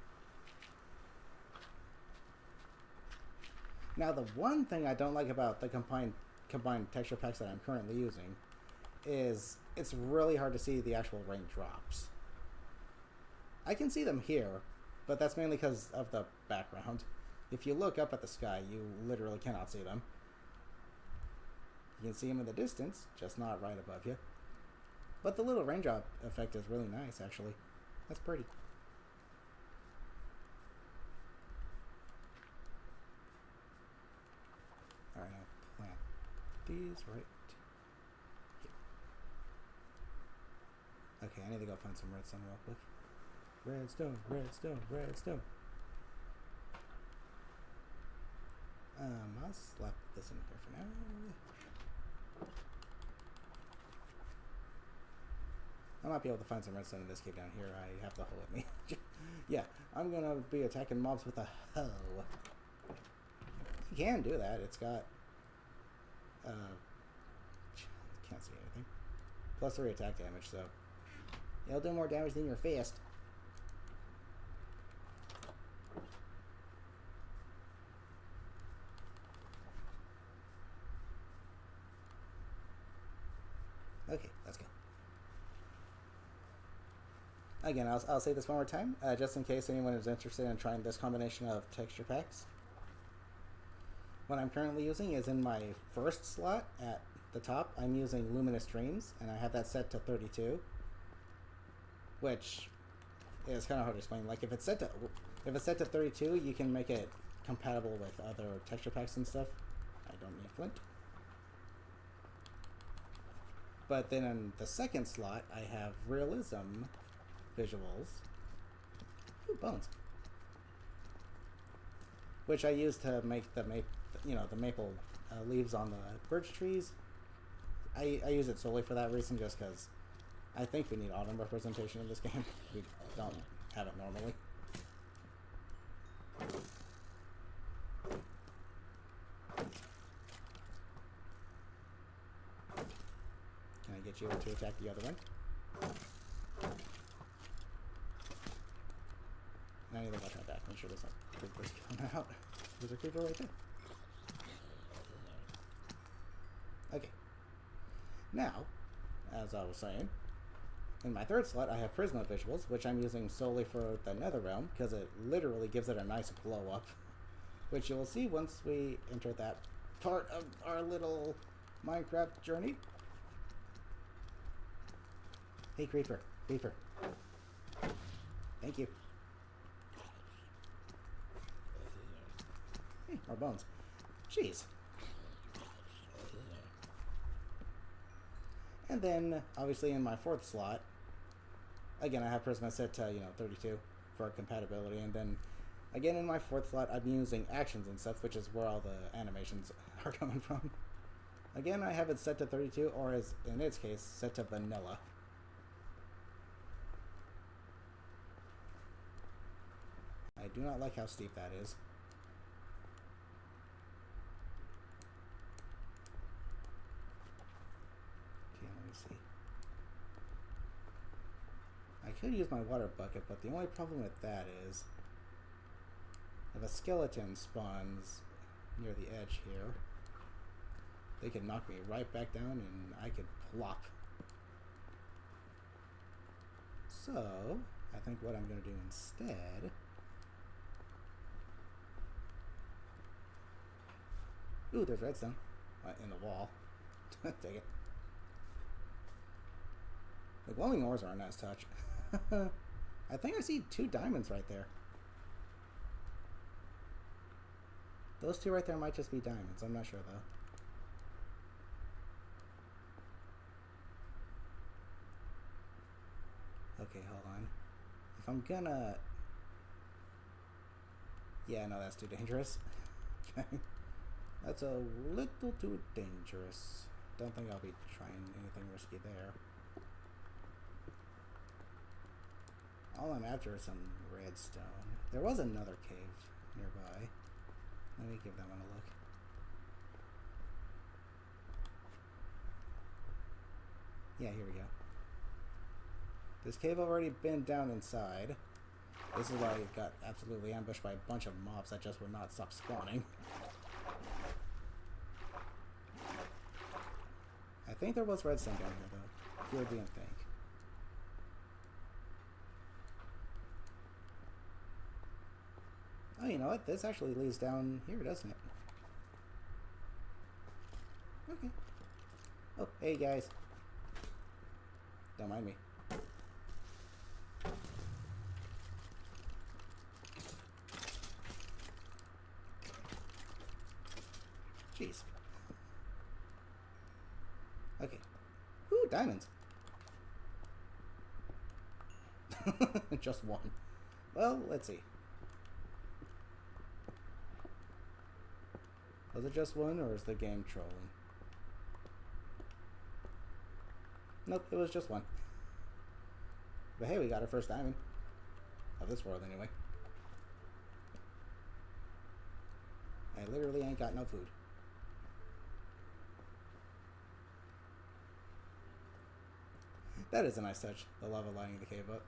Now, the one thing I don't like about the combined texture packs that I'm currently using is it's really hard to see the actual raindrops. I can see them here, but that's mainly because of the background. If you look up at the sky, you literally cannot see them. You can see them in the distance, just not right above you. But the little raindrop effect is really nice, actually. That's pretty. Alright, I'll plant these right here. Okay, I need to go find some redstone real quick. Redstone, redstone, redstone. I'll slap this in here for now. I might be able to find some redstone in this cave down here. I have the hoe with me. Yeah, I'm gonna be attacking mobs with a hoe. You can do that. It's got can't see anything. +3 attack damage, so it'll do more damage than your fist. Okay, let's go. Again, I'll say this one more time, just in case anyone is interested in trying this combination of texture packs. What I'm currently using is in my first slot at the top. I'm using Luminous Dreams, and I have that set to 32, which is kind of hard to explain. Like if it's set to 32, you can make it compatible with other texture packs and stuff. I don't need flint. But then in the second slot, I have Realism Visuals. Ooh, bones. Which I use to make the maple leaves on the birch trees. I use it solely for that reason, just because I think we need autumn representation in this game. We don't have it normally. Can I get you to attack the other one? And I need to watch my back. Make sure there's not creepers coming out. There's a creeper right there. Okay. Now, as I was saying, in my third slot I have Prisma Visuals, which I'm using solely for the Nether Realm, because it literally gives it a nice glow up, which you will see once we enter that part of our little Minecraft journey. Hey, creeper. Creeper. Thank you. Hey, more bones. Jeez. And then, obviously, in my fourth slot, again, I have Prisma set to, 32 for compatibility. And then, again, in my fourth slot, I'm using actions and stuff, which is where all the animations are coming from. Again, I have it set to 32, or as in its case, set to vanilla. I do not like how steep that is. Okay, let me see. I could use my water bucket, but the only problem with that is if a skeleton spawns near the edge here, they could knock me right back down and I could plop. So, I think what I'm going to do instead... Ooh, there's redstone in the wall. Take it. The glowing ores are a nice touch. I think I see 2 diamonds right there. Those 2 right there might just be diamonds. I'm not sure though. Okay, hold on. If I'm gonna... Yeah, no, that's too dangerous. Okay. That's a little too dangerous. Don't think I'll be trying anything risky there. All I'm after is some redstone. There was another cave nearby. Let me give that one a look. Yeah, here we go. This cave already been down inside. This is why I got absolutely ambushed by a bunch of mobs that just would not stop spawning. I think there was redstone down here, though. European think. Oh, you know what? This actually leads down here, doesn't it? Okay. Oh, hey, guys. Don't mind me. Jeez. Okay. Ooh, diamonds. Just one. Well, let's see. Was it just one, or is the game trolling? Nope, it was just one. But hey, we got our first diamond. Of this world, anyway. I literally ain't got no food. That is a nice touch, the lava lighting the cave up.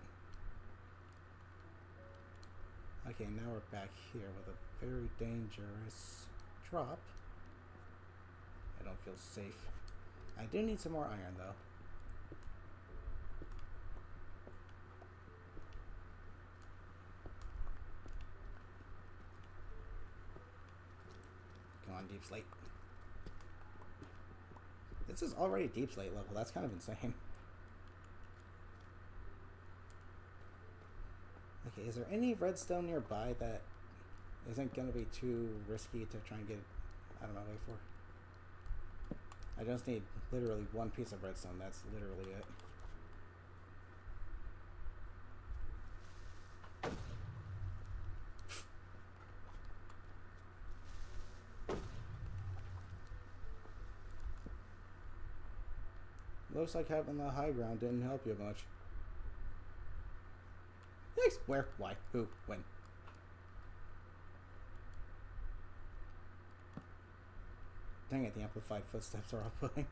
Okay, now we're back here with a very dangerous drop. I don't feel safe. I do need some more iron, though. Come on, deep slate. This is already deep slate level. That's kind of insane. Okay, is there any redstone nearby that isn't going to be too risky to try and get out of my way for? I just need literally one piece of redstone. That's literally it. Looks like having the high ground didn't help you much. Yikes! Where? Why? Who? When? Dang it, the amplified footsteps are off-putting.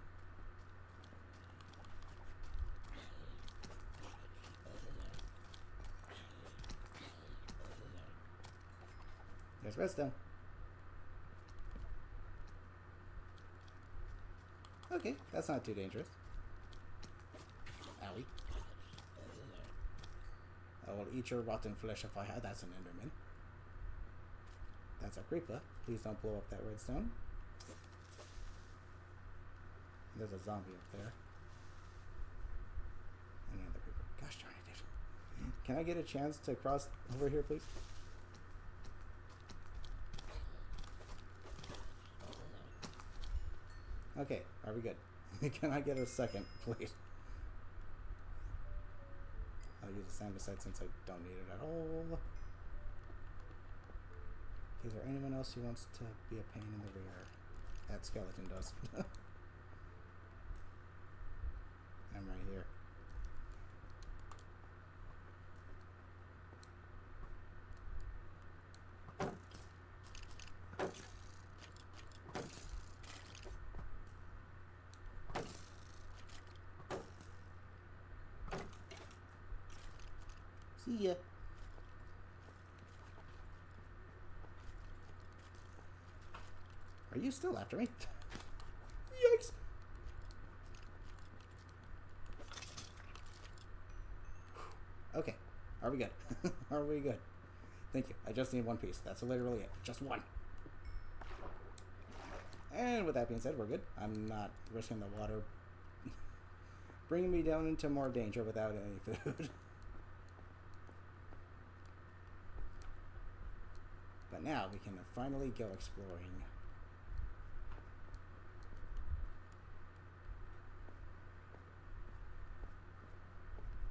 There's redstone. Okay, that's not too dangerous. Owie. I will eat your rotten flesh if I had. That's an enderman. That's a creeper. Please don't blow up that redstone. There's a zombie up there. And another creeper. Gosh darn it. Can I get a chance to cross over here, please? Okay, are we good? Can I get a second, please? I'll use the sandbasite since I don't need it at all. Is there anyone else who wants to be a pain in the rear? That skeleton does. I'm right here. See ya. Are you still after me? Yikes! Okay, are we good? Are we good? Thank you. I just need one piece. That's literally it. Just one. And with that being said, we're good. I'm not risking the water bringing me down into more danger without any food. But now we can finally go exploring.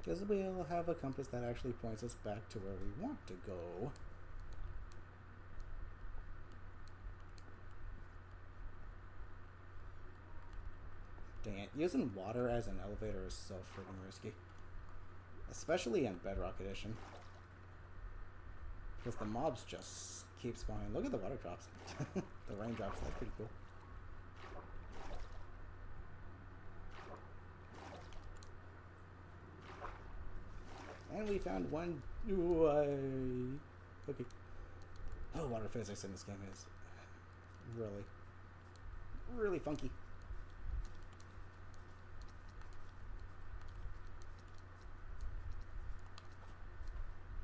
Because we'll have a compass that actually points us back to where we want to go. Dang it, using water as an elevator is so freaking risky. Especially in Bedrock Edition. Because the mobs just keep spawning. Look at the water drops. The raindrops, that's pretty cool. And we found one. Okay. Oh, water physics in this game is really, really funky.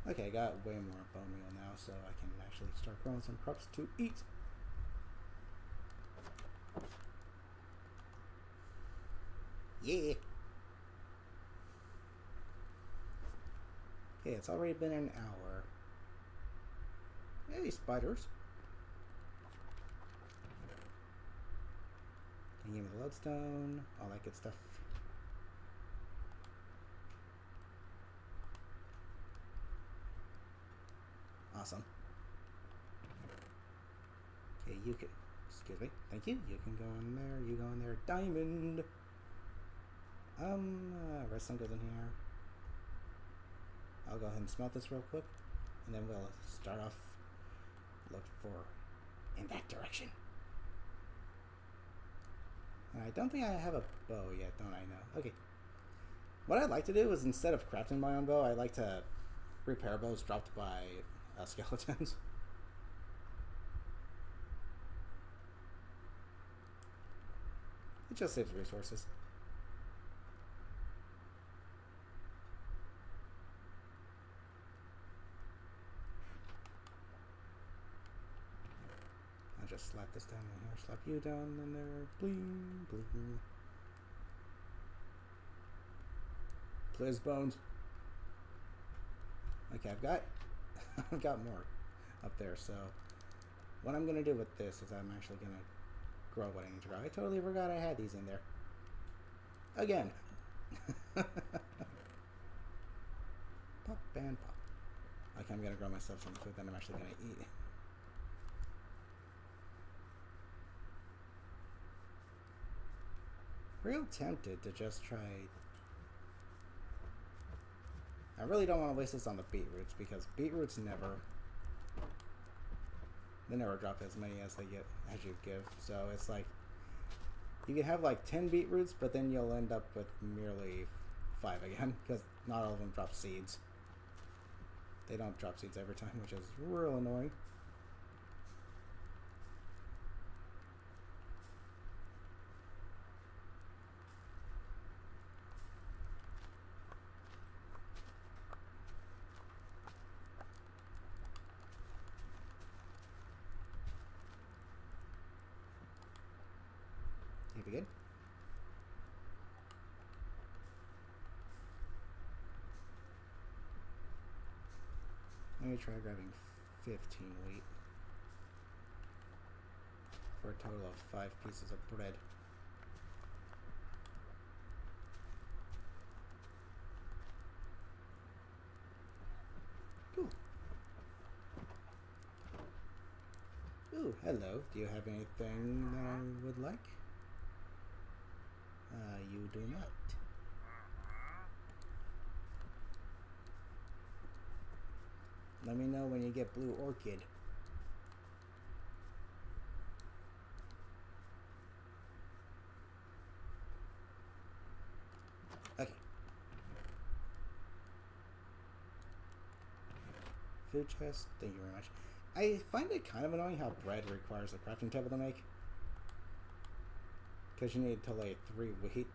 Okay, I got way more bone meal now, so I can actually start growing some crops to eat. Yeah. Okay, it's already been an hour. Hey, spiders. Can you give me the lodestone? All that good stuff. Awesome. Okay, you can... Excuse me. Thank you. You can go in there. You go in there. Diamond! Redstone goes in here. I'll go ahead and smelt this real quick. And then we'll start off... Look for... in that direction. I don't think I have a bow yet, don't I? No. Okay. What I'd like to do is instead of crafting my own bow, I like to repair bows dropped by skeletons. It just saves resources. I'll just slap this down in here, slap you down in there. Bling, bling. Please, bones. Okay, I've got more up there, so what I'm gonna do with this is I'm actually gonna grow what I need to grow. I totally forgot I had these in there. Again. Pop and pop. Okay, I'm gonna grow myself some food that I'm actually gonna eat. Real tempted to just try... I really don't want to waste this on the beetroots because beetroots never drop as many as you give. So it's like you can have like 10 beetroots, but then you'll end up with merely 5 again because not all of them drop seeds. They don't drop seeds every time, which is real annoying. You good? Let me try grabbing 15 wheat for a total of 5 pieces of bread. Cool. Ooh, hello. Do you have anything that I would like? You do not. Let me know when you get blue orchid. Okay. Food chest, thank you very much. I find it kind of annoying how bread requires a crafting table to make. Because you need to lay 3 wheat.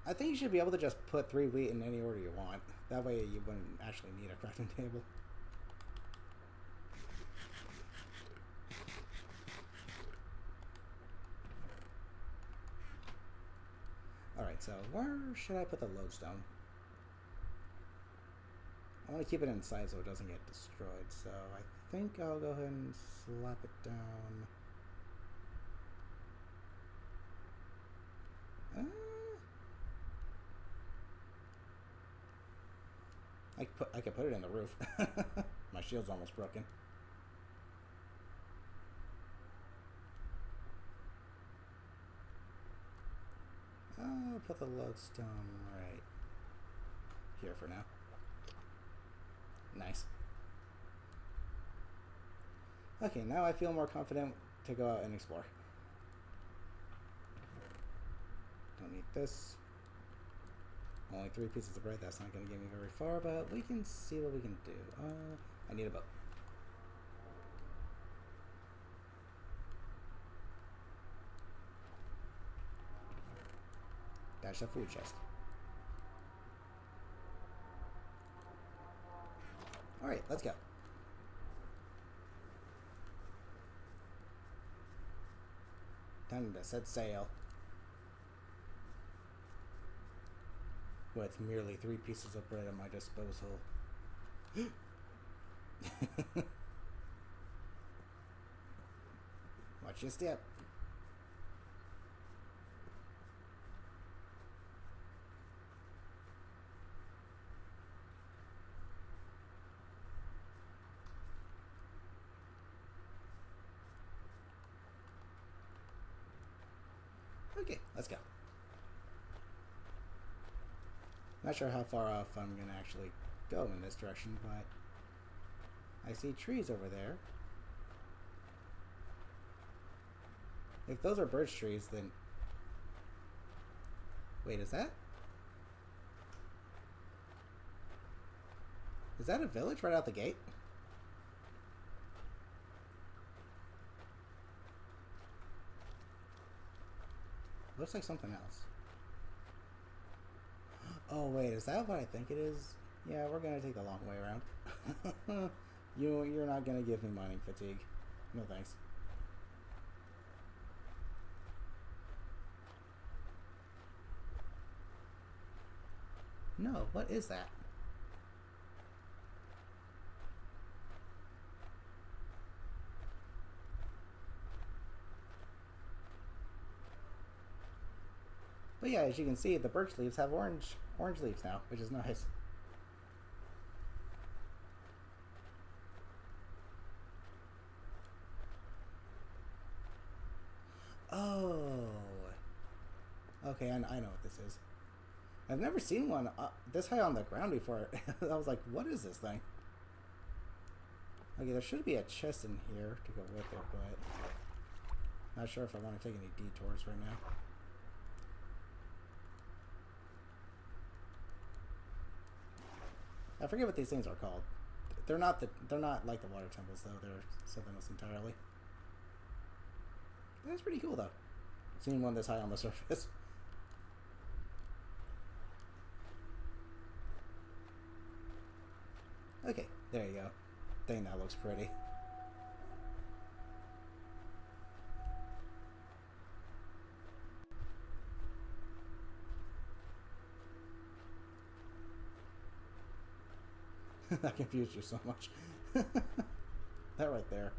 I think you should be able to just put 3 wheat in any order you want. That way you wouldn't actually need a crafting table. Alright, so where should I put the lodestone? I want to keep it inside so it doesn't get destroyed, so I think I'll go ahead and slap it down. I could put it in the roof. My shield's almost broken. I'll put the lodestone right here for now. Nice. Okay, now I feel more confident to go out and explore. Don't need this. Only 3 pieces of bread. That's not going to get me very far, but we can see what we can do. I need a boat. Dash a food chest. Alright, let's go. Time to set sail. With merely 3 pieces of bread at my disposal. Watch your step. Okay, let's go. Not sure how far off I'm gonna actually go in this direction, but I see trees over there. If those are birch trees, then... Wait, is that a village right out the gate? Looks like something else. Oh wait, is that what I think it is? Yeah, we're gonna take the long way around. You're not gonna give me mining fatigue. No thanks. No, what is that? But yeah, as you can see, the birch leaves have orange leaves now, which is nice. Oh. Okay, I know what this is. I've never seen one this high on the ground before. I was like, what is this thing? Okay, there should be a chest in here to go with it, but not sure if I want to take any detours right now. I forget what these things are called. They're not like the water temples though. They're something else entirely. That's pretty cool though. Seeing one this high on the surface. Okay, there you go. Dang, that looks pretty. That confused you so much. That right there.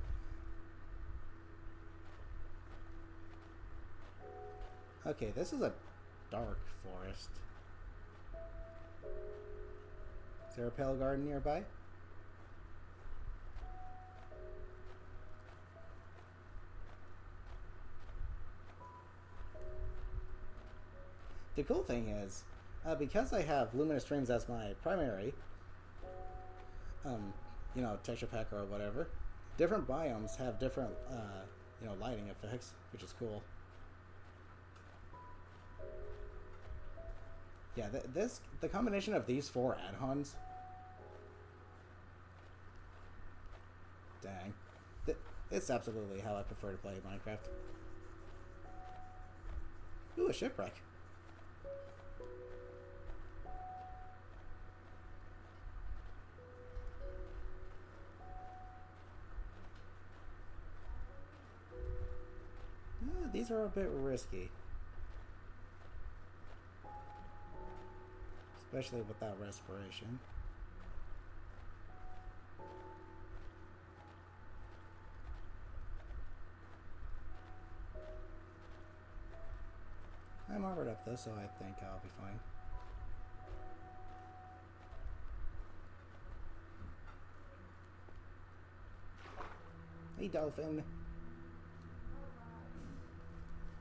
Okay, this is a dark forest. Is there a pale garden nearby? The cool thing is, because I have luminous streams as my primary, you know, texture pack or whatever, different biomes have different, you know, lighting effects, which is cool. Yeah, the combination of these 4 add-ons, dang, it's absolutely how I prefer to play Minecraft. Ooh, a shipwreck. These are a bit risky. Especially without respiration. I'm armored up though, so I think I'll be fine. Hey, dolphin.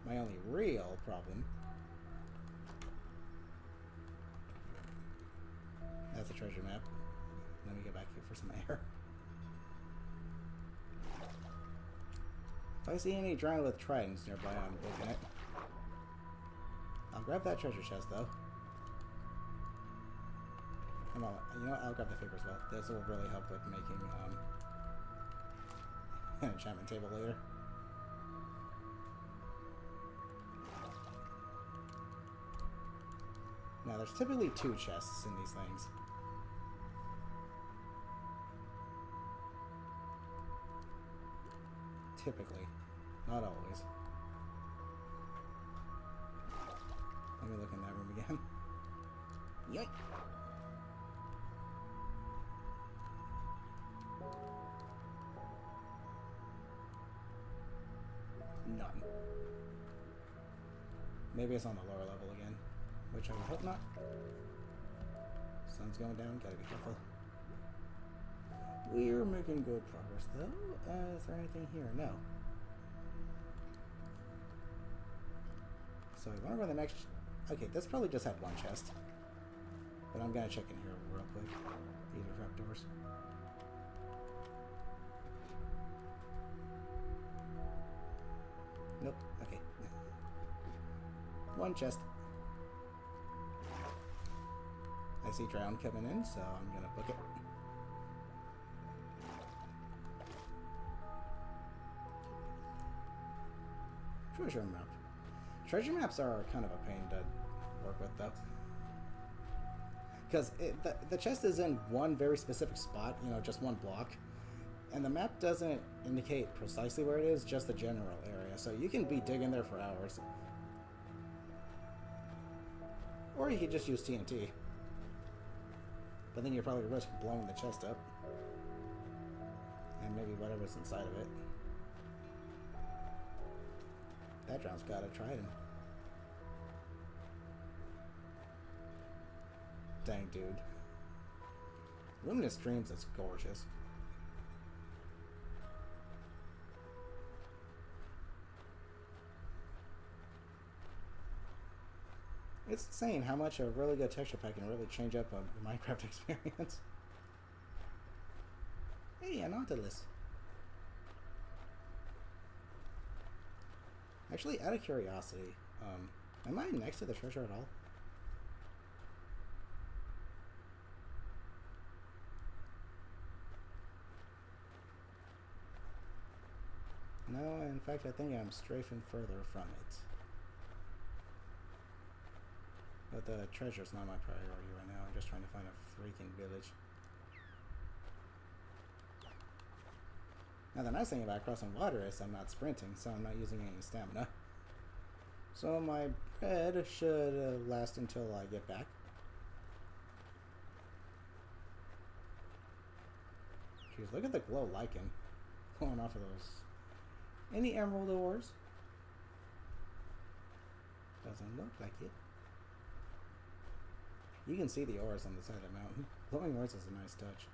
My only real problem. That's a treasure map. Let me get back here for some air. If I see any drowned with tridents nearby, I'm looking at. I'll grab that treasure chest though. And you know what? I'll grab the paper as well. This will really help with making an enchantment table later. Now, there's typically 2 chests in these things. Typically. Not always. Let me look in that room again. Yoink! None. Maybe it's on the lower level again. Which I would hope not. Sun's going down, gotta be careful. We're making good progress though. Is there anything here? No. So I wonder where the next... Okay, this probably just had 1 chest. But I'm gonna check in here real quick. These are trapdoors. Nope, okay. 1 chest. I see drown coming in, so I'm gonna book it. Treasure map. Treasure maps are kind of a pain to work with, though. Because the chest is in one very specific spot, you know, just 1 block. And the map doesn't indicate precisely where it is, just the general area. So you can be digging there for hours. Or you could just use TNT. But then you're probably risk blowing the chest up. And maybe whatever's inside of it. That drown's got a trident. Dang, dude. Luminous Dreams is gorgeous. It's insane how much a really good texture pack can really change up a Minecraft experience. Hey, an Nautilus. Actually, out of curiosity, am I next to the treasure at all? No, in fact, I think I'm strafing further from it. But the treasure's not my priority right now. I'm just trying to find a freaking village. Now, the nice thing about crossing water is I'm not sprinting, so I'm not using any stamina. So my bread should last until I get back. Jeez, look at the glow lichen going off of those. Any emerald ores? Doesn't look like it. You can see the ores on the side of the mountain. Glowing ores is a nice touch.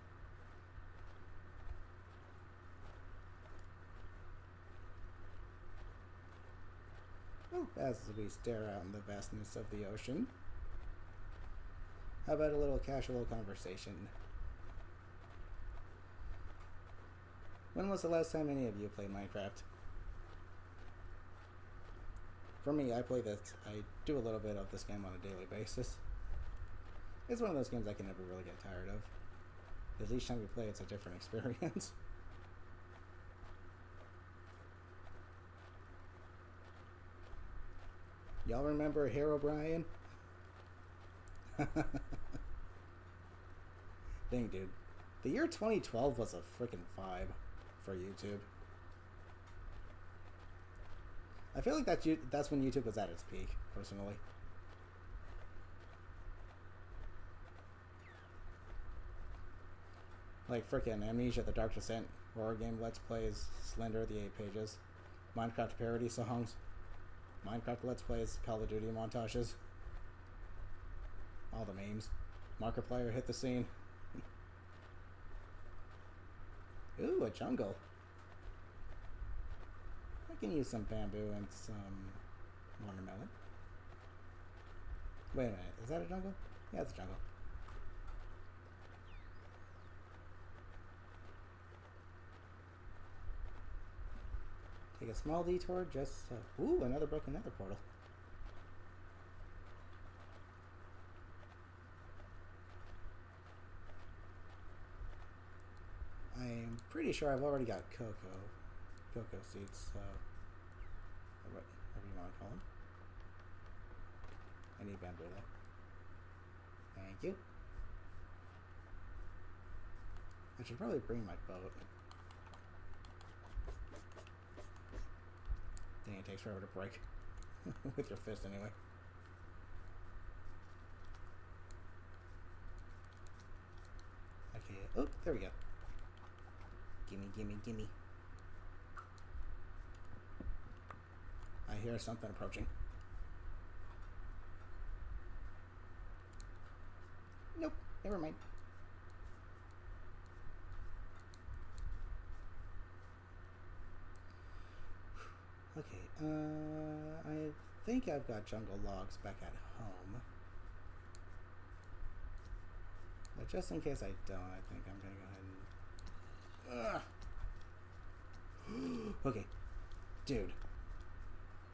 Oh, as we stare out in the vastness of the ocean, how about a little casual conversation? When was the last time any of you played Minecraft? For me, I play this. I do a little bit of this game on a daily basis. It's one of those games I can never really get tired of, because each time we play, it's a different experience. Y'all remember Herobrine? Dang, dude. The year 2012 was a freaking vibe for YouTube. I feel like that's when YouTube was at its peak, personally. Like frickin' Amnesia: The Dark Descent, horror game Let's Plays, Slender: The 8 Pages, Minecraft parody songs, Minecraft Let's Plays, Call of Duty montages, all the memes. Markiplier hit the scene. Ooh, a jungle. can use some bamboo and some watermelon. Wait a minute, is that a jungle? Yeah, it's a jungle. Take a small detour just so... Ooh, another broken nether portal. I'm pretty sure I've already got cocoa seeds, so... Or whatever you want to call them. I need bamboo though. Thank you. I should probably bring my boat. Dang, it takes forever to break. With your fist anyway. Okay, oh, there we go. Gimme, gimme, gimme. I hear something approaching. Nope, never mind. Okay, I think I've got jungle logs back at home. But just in case I don't, I think I'm gonna go ahead and... Okay, dude.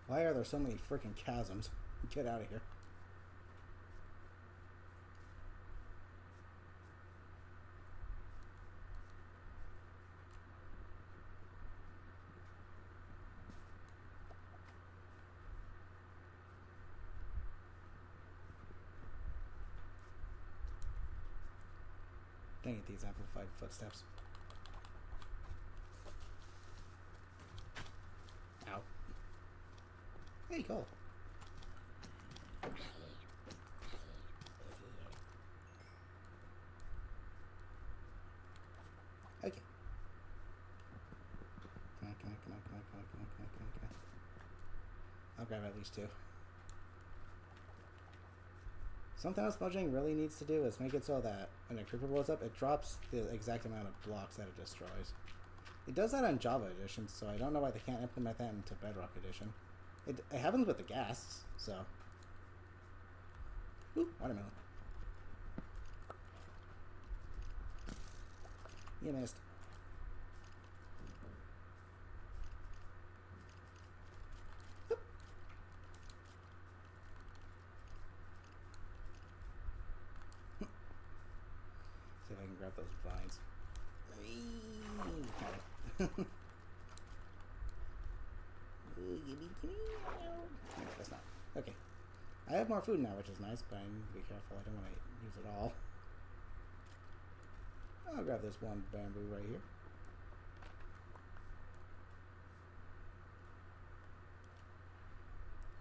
Why are there so many freaking chasms? Get out of here. Dang it, these amplified footsteps. Ow. Hey, Cole. Okay. Come on. I'll grab at least two. Something else Mojang really needs to do is make it so that when a creeper blows up, it drops the exact amount of blocks that it destroys. It does that on Java Edition, so I don't know why they can't implement that into Bedrock Edition. It happens with the ghasts, so... Ooh, watermelon. You missed. Oop. See if I can grab those vines. Got it. That's not. Okay. I have more food now, which is nice, but I need to be careful. I don't want to use it all. I'll grab this one bamboo right here.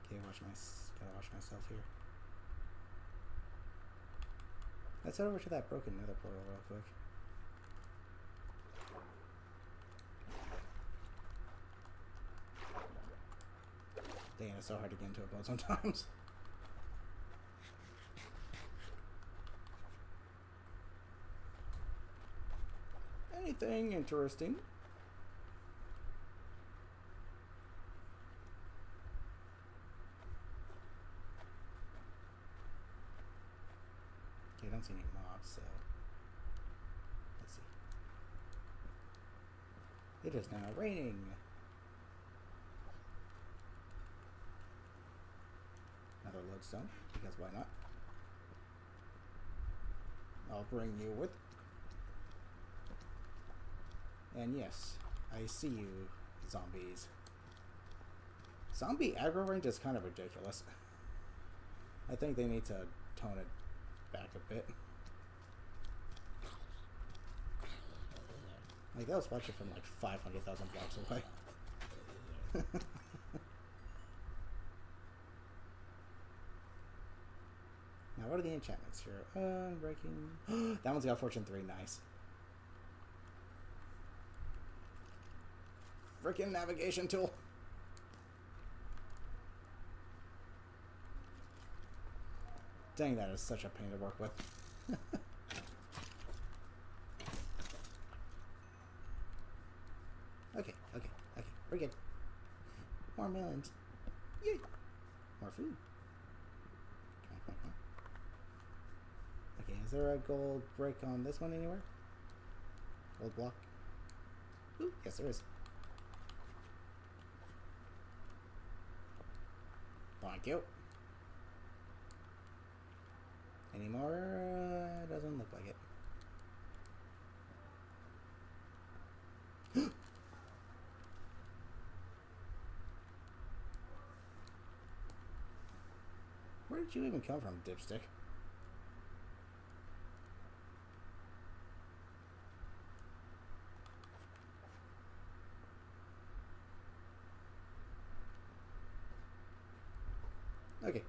Okay, gotta watch myself here. Let's head over to that broken nether portal real quick. Dang, it's so hard to get into a boat sometimes. Anything interesting? Okay, I don't see any mobs, so let's see. It is now raining. Another lodestone, because why not? I'll bring you with. And yes, I see you, zombies. Zombie aggro range is kind of ridiculous. I think they need to tone it back a bit. Like, that was watching from like 500,000 blocks away. Now, what are the enchantments here? Unbreaking. That one's got Fortune 3. Nice. Frickin' navigation tool. Dang, that is such a pain to work with. Okay. We're good. More melons. Yay! More food. Come on. Okay, is there a gold brick on this one anywhere? Gold block? Ooh, yes there is. Thank you. Any more? Doesn't look like it. Where did you even come from, dipstick? Okay.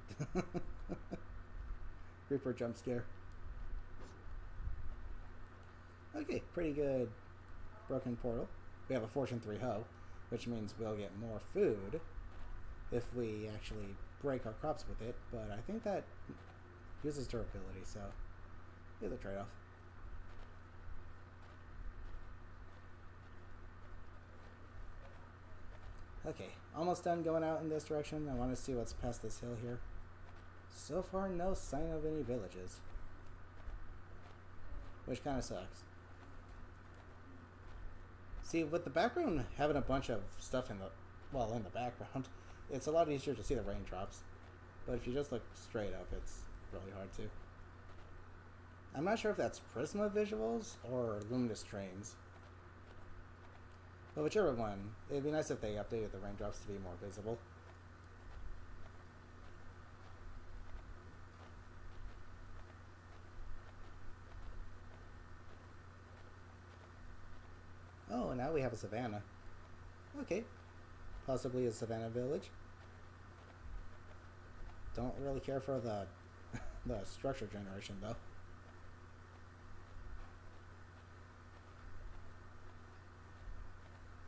Reaper jump scare. Okay, pretty good broken portal. We have a Fortune 3 hoe, which means we'll get more food if we actually break our crops with it, but I think that uses durability, so here's a trade-off. Okay, almost done going out in this direction. I want to see what's past this hill here. So far, no sign of any villages, which kind of sucks. See, with the background having a bunch of stuff in the background, it's a lot easier to see the raindrops. But if you just look straight up, it's really hard to. I'm not sure if that's Prisma visuals or luminous trains. But whichever one, it'd be nice if they updated the raindrops to be more visible. Oh, now we have a savannah. Okay. Possibly a savannah village. Don't really care for the the structure generation though.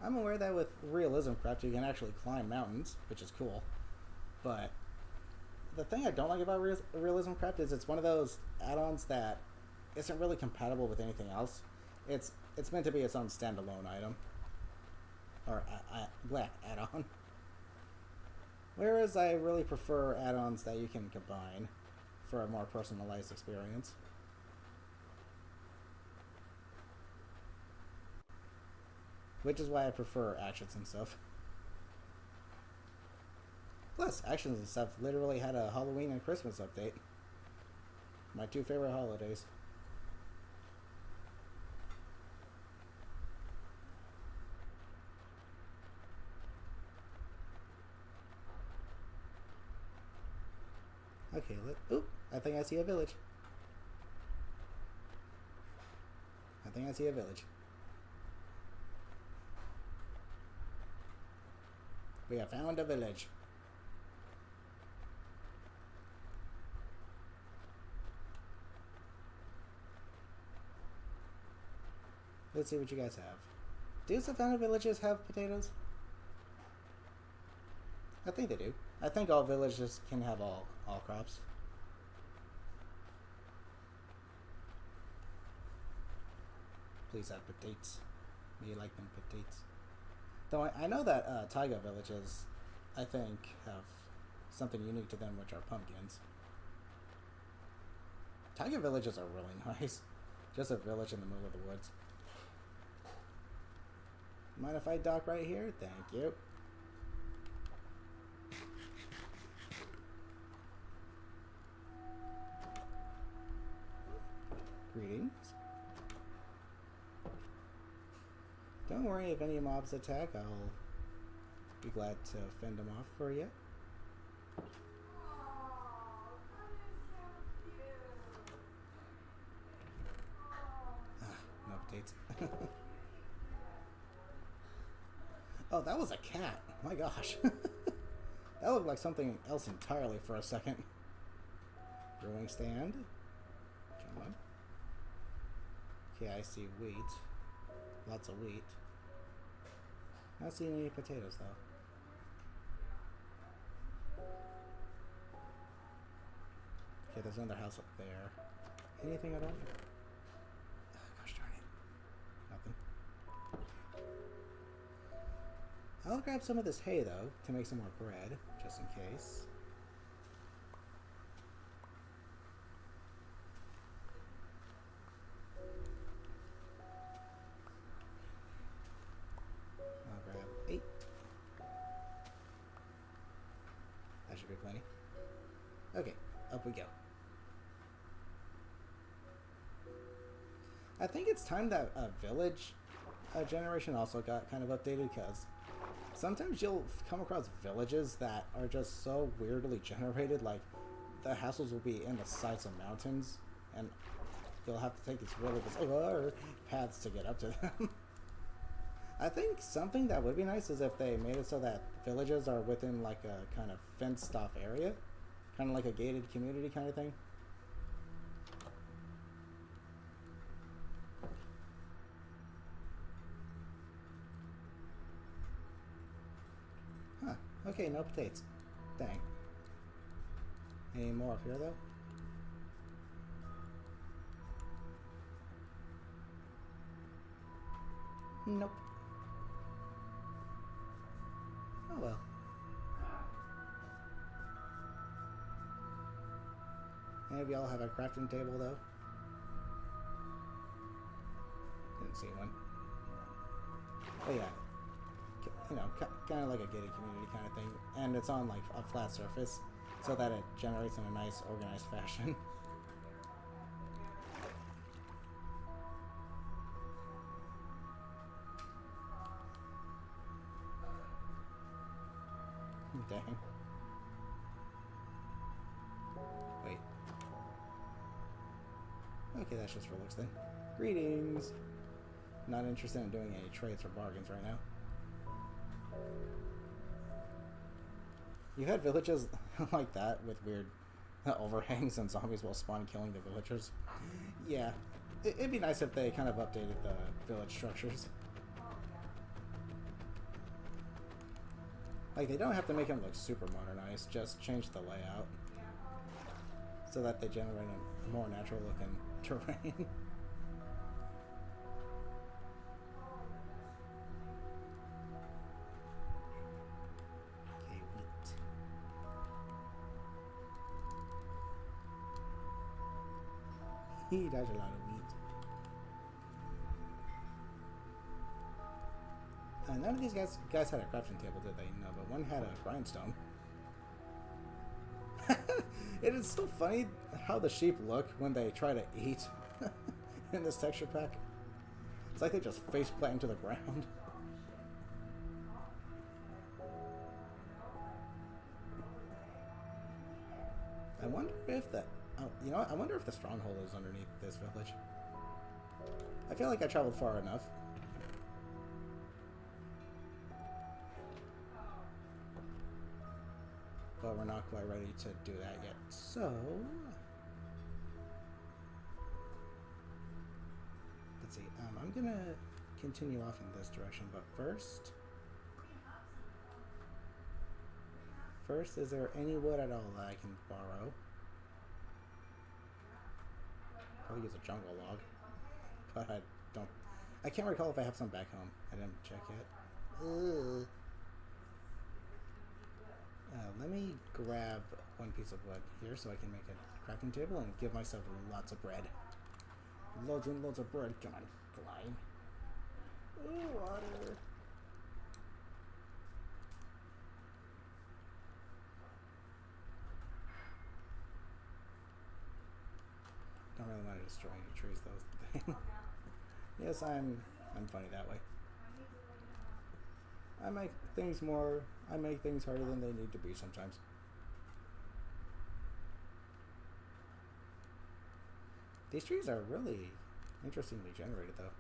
I'm aware that with realism craft you can actually climb mountains, which is cool. But the thing I don't like about realism craft is it's one of those add-ons that isn't really compatible with anything else. It's meant to be its own standalone item. Or add-on. Whereas I really prefer add-ons that you can combine for a more personalized experience. Which is why I prefer actions and stuff. Plus, actions and stuff literally had a Halloween and Christmas update. My two favorite holidays. Okay, oop, I think I see a village. I think I see a village. We have found a village. Let's see what you guys have. Do Savannah villages have potatoes? I think they do. I think all villages can have all crops. Please have potatoes. Me like them potatoes. Though I know that taiga villages, I think, have something unique to them, which are pumpkins. Taiga villages are really nice. Just a village in the middle of the woods. Mind if I dock right here? Thank you. Greetings. Don't worry, if any mobs attack, I'll be glad to fend them off for you. No updates. Oh, that was a cat. My gosh. That looked like something else entirely for a second. Brewing stand. Come on. Okay, I see wheat. Lots of wheat. Not seeing any potatoes though. Okay, there's another house up there. Anything at all? Oh, gosh darn it. Nothing. I'll grab some of this hay, though, to make some more bread, just in case. I'll grab 8. That should be plenty. Okay, up we go. I think it's time that village generation also got kind of updated, because sometimes you'll come across villages that are just so weirdly generated, like the houses will be in the sides of mountains, and you'll have to take these really bizarre paths to get up to them. I think something that would be nice is if they made it so that villages are within like a kind of fenced off area, kind of like a gated community kind of thing. Huh, okay, no potatoes. Dang. Any more up here though? Nope. Oh well. Any of y'all have a crafting table though? Didn't see one. Oh yeah. You know, kind of like a gated community kind of thing. And it's on like a flat surface, so that it generates in a nice organized fashion. Dang. Wait. Okay, that's just for looks then. Greetings! Not interested in doing any trades or bargains right now. You had villages like that with weird overhangs and zombies will spawn killing the villagers. Yeah, it'd be nice if they kind of updated the village structures. Like, they don't have to make them look super modernized, just change the layout so that they generate a more natural looking terrain. Okay, wheat. He does a lot of wheat. None of these guys had a crafting table, did they? No, but one had a grindstone. It is so funny how the sheep look when they try to eat in this texture pack. It's like they just face plant into the ground. I wonder if the... Oh, you know what? I wonder if the stronghold is underneath this village. I feel like I traveled far enough. But we're not quite ready to do that yet. So... let's see. I'm going to continue off in this direction, but first... First, is there any wood at all that I can borrow? Probably use a jungle log. But I don't... I can't recall if I have some back home. I didn't check yet. Ugh. Let me grab one piece of wood here so I can make a crafting table and give myself lots of bread. Loads and loads of bread. Come on, climb. Ooh, water. Don't really want to destroy any trees though. Yes, I'm funny that way. I make things harder than they need to be sometimes. These trees are really interestingly generated though.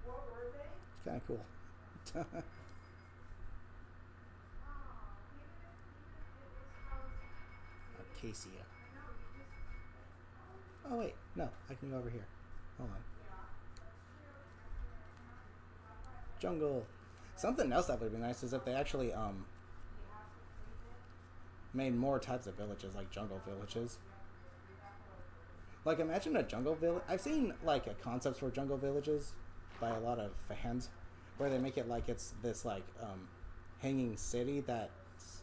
What were they? It's kind of cool. Acacia. Oh wait, no, I can go over here. Hold on. Jungle. Something else that would be nice is if they actually made more types of villages, like jungle villages. Like, imagine a jungle village. I've seen like concepts for jungle villages, by a lot of fans, where they make it like it's this like hanging city that's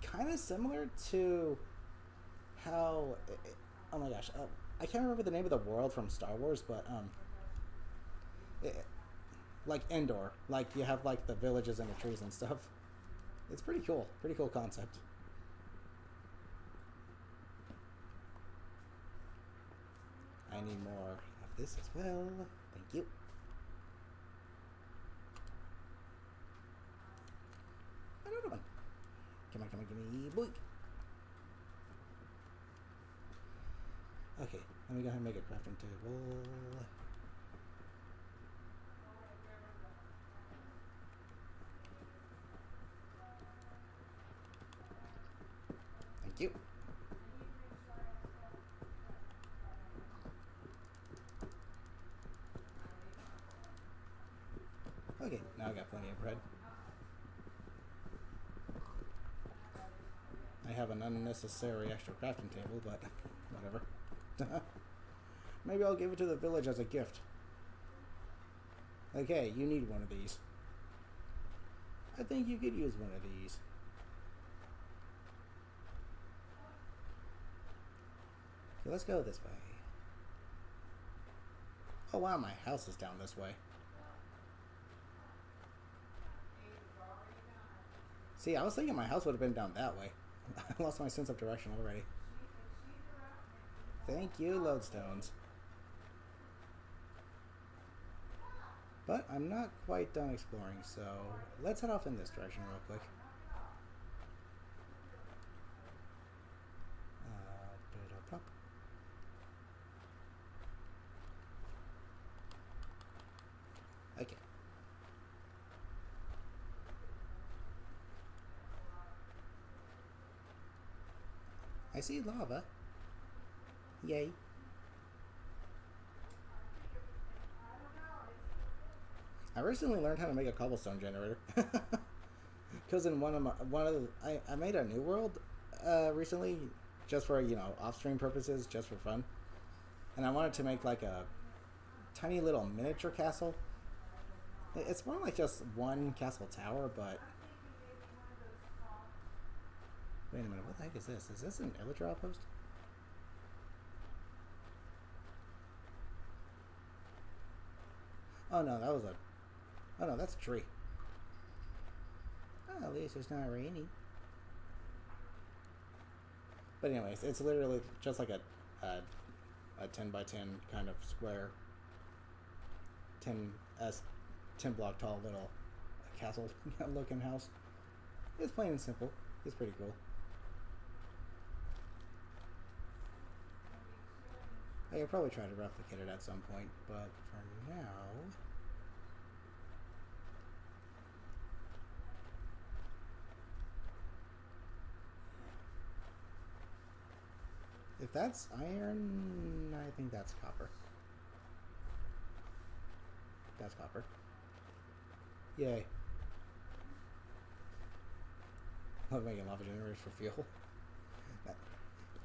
kind of similar to how. Oh my gosh, I can't remember the name of the world from Star Wars, but it, like Endor, like you have like the villages and the trees and stuff. It's pretty cool concept. I need more of this as well. Thank you. Another one. Come on, give me boink. Okay, let me go ahead and make a crafting table. Thank you. Okay, now I got plenty of bread. I have an unnecessary extra crafting table, but whatever. Maybe I'll give it to the village as a gift. Like, hey, you need one of these. I think you could use one of these. Okay, let's go this way. Oh wow, my house is down this way. See, I was thinking my house would have been down that way. I lost my sense of direction already. Thank you, lodestones. But I'm not quite done exploring, so let's head off in this direction real quick. Pop. Okay. I see lava. Yay. I recently learned how to make a cobblestone generator. Because in I made a new world recently, just for off-stream purposes, just for fun, and I wanted to make like a tiny little miniature castle. It's more like just one castle tower, but wait a minute, what the heck is this? Is this an villager outpost? Oh no, oh no, that's a tree. Oh, at least it's not raining. But anyways, it's literally just like a 10 by 10 kind of square, 10 block tall little castle looking house. It's plain and simple. It's pretty cool. I could probably try to replicate it at some point, but for now. If that's iron, I think that's copper. That's copper. Yay. Love making lava generators for fuel.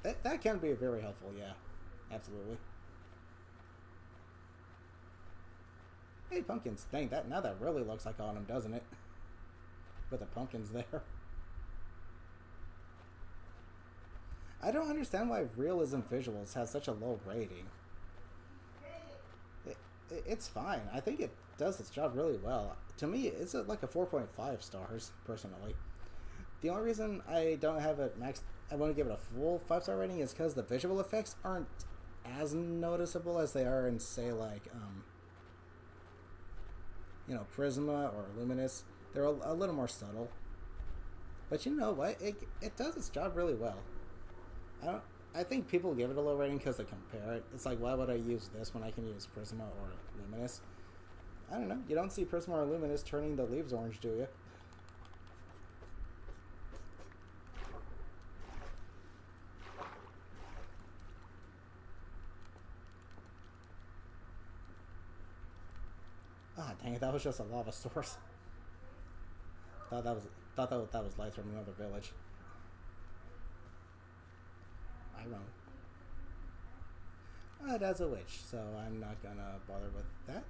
That can be very helpful, yeah. Absolutely. Hey, pumpkins. Dang, now that really looks like autumn, doesn't it? With the pumpkins there. I don't understand why Realism Visuals has such a low rating. It's fine. I think it does its job really well. To me, it's like a 4.5 stars, personally. The only reason I don't have it maxed, I want to give it a full 5-star rating is because the visual effects aren't as noticeable as they are in, say, like, Prisma or Luminous. They're a little more subtle. But you know what? It does its job really well. I think people give it a low rating because they compare it. It's like, why would I use this when I can use Prisma or Luminous? I don't know. You don't see Prisma or Luminous turning the leaves orange, do you? Ah, dang it! That was just a lava source. Thought that was lights from another village. Wrong. That's a witch, so I'm not gonna bother with that.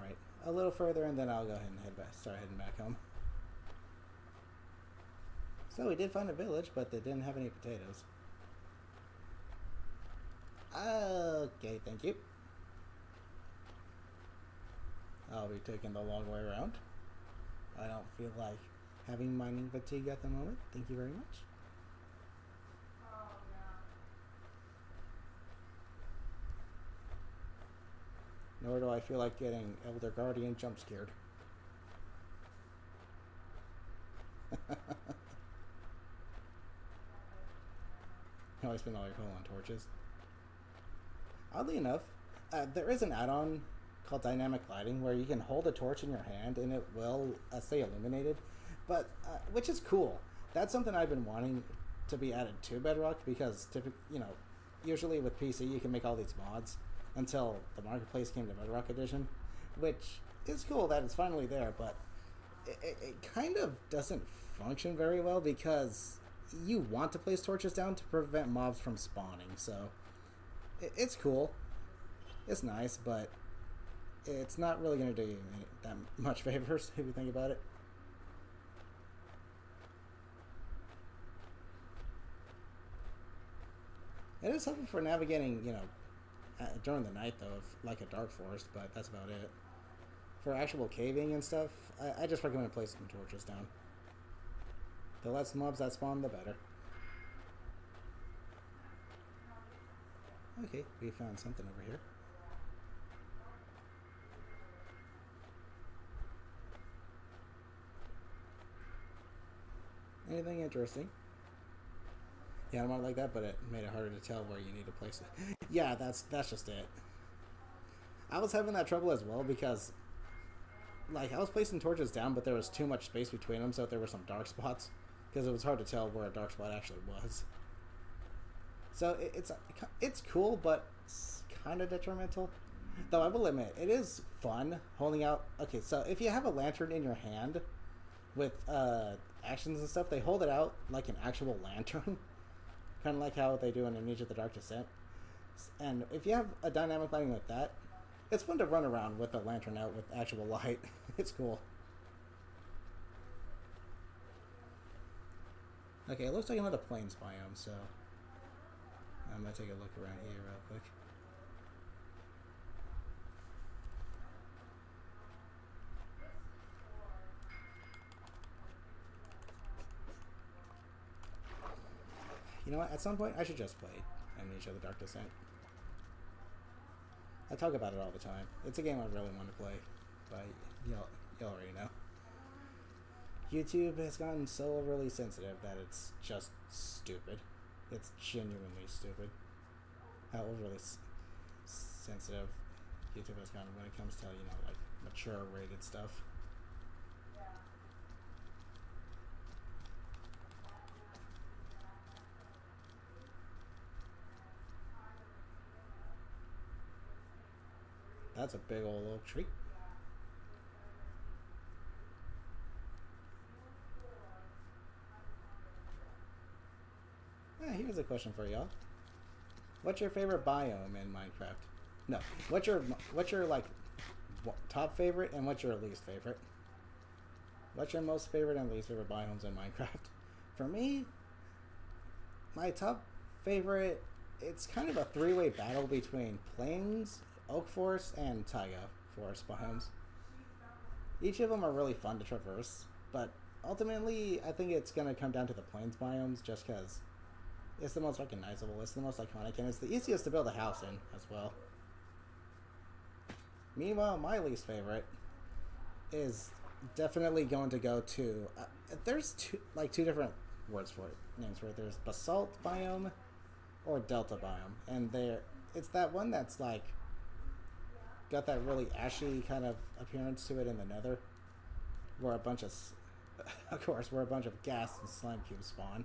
Alright, a little further and then I'll go ahead and start heading back home. So we did find a village, but they didn't have any potatoes. Okay, thank you. I'll be taking the long way around. I don't feel like having mining fatigue at the moment. Thank you very much. Nor do I feel like getting Elder Guardian jump scared. How I spend all your coal on torches. Oddly enough, there is an add-on called dynamic lighting where you can hold a torch in your hand and it will stay illuminated, but which is cool. That's something I've been wanting to be added to Bedrock because usually with PC you can make all these mods until the marketplace came to Bedrock Edition, which is cool that it's finally there, but it kind of doesn't function very well because you want to place torches down to prevent mobs from spawning. So it's cool, it's nice, but it's not really going to do you that much favors if you think about it. It is helpful for navigating, during the night though, like a dark forest, but that's about it. For actual caving and stuff, I just recommend placing torches down. The less mobs that spawn, the better. Okay, we found something over here. Anything interesting? Yeah, I don't like that, but it made it harder to tell where you need to place it. Yeah, that's just it. I was having that trouble as well because, I was placing torches down, but there was too much space between them, so there were some dark spots because it was hard to tell where a dark spot actually was. So it's cool, but it's kind of detrimental. Though I will admit, it is fun holding out. Okay, so if you have a lantern in your hand with actions and stuff, they hold it out like an actual lantern. Kind of like how they do in Amnesia the Dark Descent. And if you have a dynamic lighting like that, it's fun to run around with the lantern out with actual light. It's cool. Okay, it looks like another plains biome, so I'm going to take a look around here real quick. You know what? At some point, I should just play Amnesia: The Dark Descent. I talk about it all the time. It's a game I really want to play, but you'll already know. YouTube has gotten so overly sensitive that it's just stupid. It's genuinely stupid how overly sensitive YouTube has gotten when it comes to, mature rated stuff. That's a big old oak tree. Here's a question for y'all. What's your favorite biome in Minecraft? No. What's your top favorite and what's your least favorite? What's your most favorite and least favorite biomes in Minecraft? For me, my top favorite, it's kind of a three-way battle between plains, oak forest, and taiga forest biomes. Each of them are really fun to traverse, but ultimately I think it's going to come down to the plains biomes just because it's the most recognizable, it's the most iconic, and it's the easiest to build a house in as well. Meanwhile, my least favorite is definitely going to go to there's two different words for it, names for it. There's basalt biome or delta biome, and it's that one that's got that really ashy kind of appearance to it in the nether, where a bunch of gas and slime cubes spawn,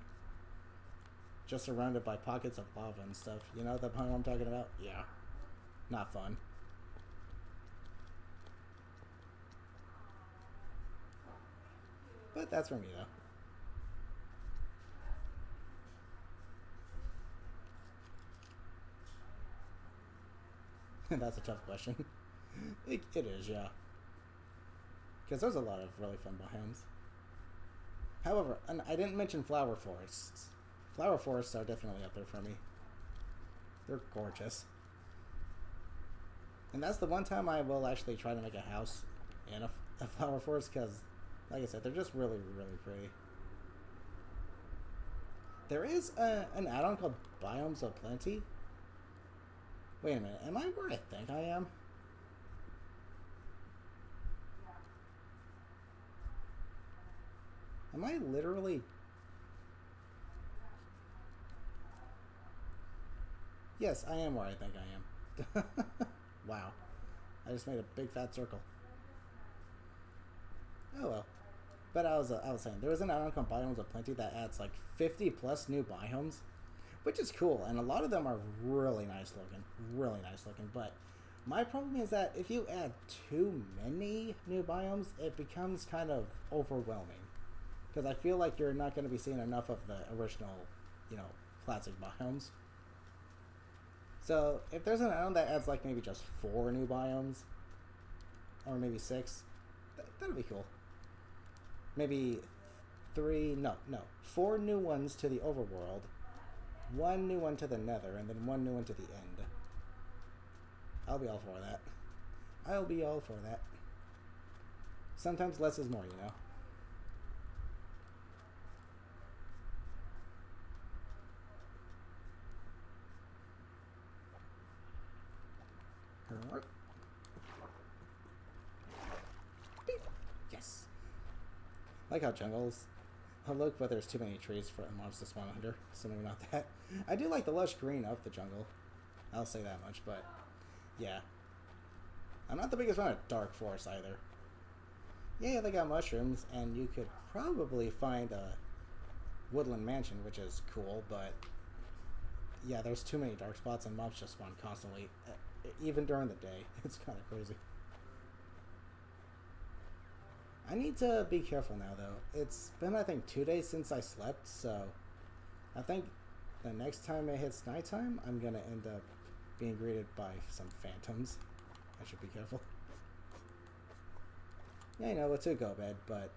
just surrounded by pockets of lava and stuff. You know the biome I'm talking about? Yeah, not fun. But that's for me though. That's a tough question. It is, yeah. Because there's a lot of really fun biomes. However, and I didn't mention flower forests. Flower forests are definitely up there for me. They're gorgeous. And that's the one time I will actually try to make a house in a flower forest because, like I said, they're just really, really pretty. There is an add-on called Biomes of Plenty. Wait a minute, am I where I think I am? Am I literally... Yes, I am where I think I am. Wow. I just made a big fat circle. Oh well. But I was saying, there was an add-on called Biomes of Plenty that adds like 50 plus new biomes, which is cool, and a lot of them are really nice looking, but my problem is that if you add too many new biomes, it becomes kind of overwhelming, because I feel like you're not going to be seeing enough of the original, classic biomes. So if there's an add-on that adds like maybe just 4 new biomes, or maybe 6, that'd be cool. Maybe 4 new ones to the overworld, 1 new one to the nether, and then 1 new one to the end. I'll be all for that. I'll be all for that. Sometimes less is more, Yes. Like how jungles. Oh look, but there's too many trees for mobs to spawn under, so maybe not that. I do like the lush green of the jungle. I'll say that much, but yeah. I'm not the biggest fan of dark forest either. Yeah, they got mushrooms, and you could probably find a woodland mansion, which is cool, but yeah, there's too many dark spots, and mobs just spawn constantly, even during the day. It's kind of crazy. I need to be careful now, though. It's been, I think, 2 days since I slept, so I think the next time it hits nighttime, I'm going to end up being greeted by some phantoms. I should be careful. Yeah, a to-go bed, but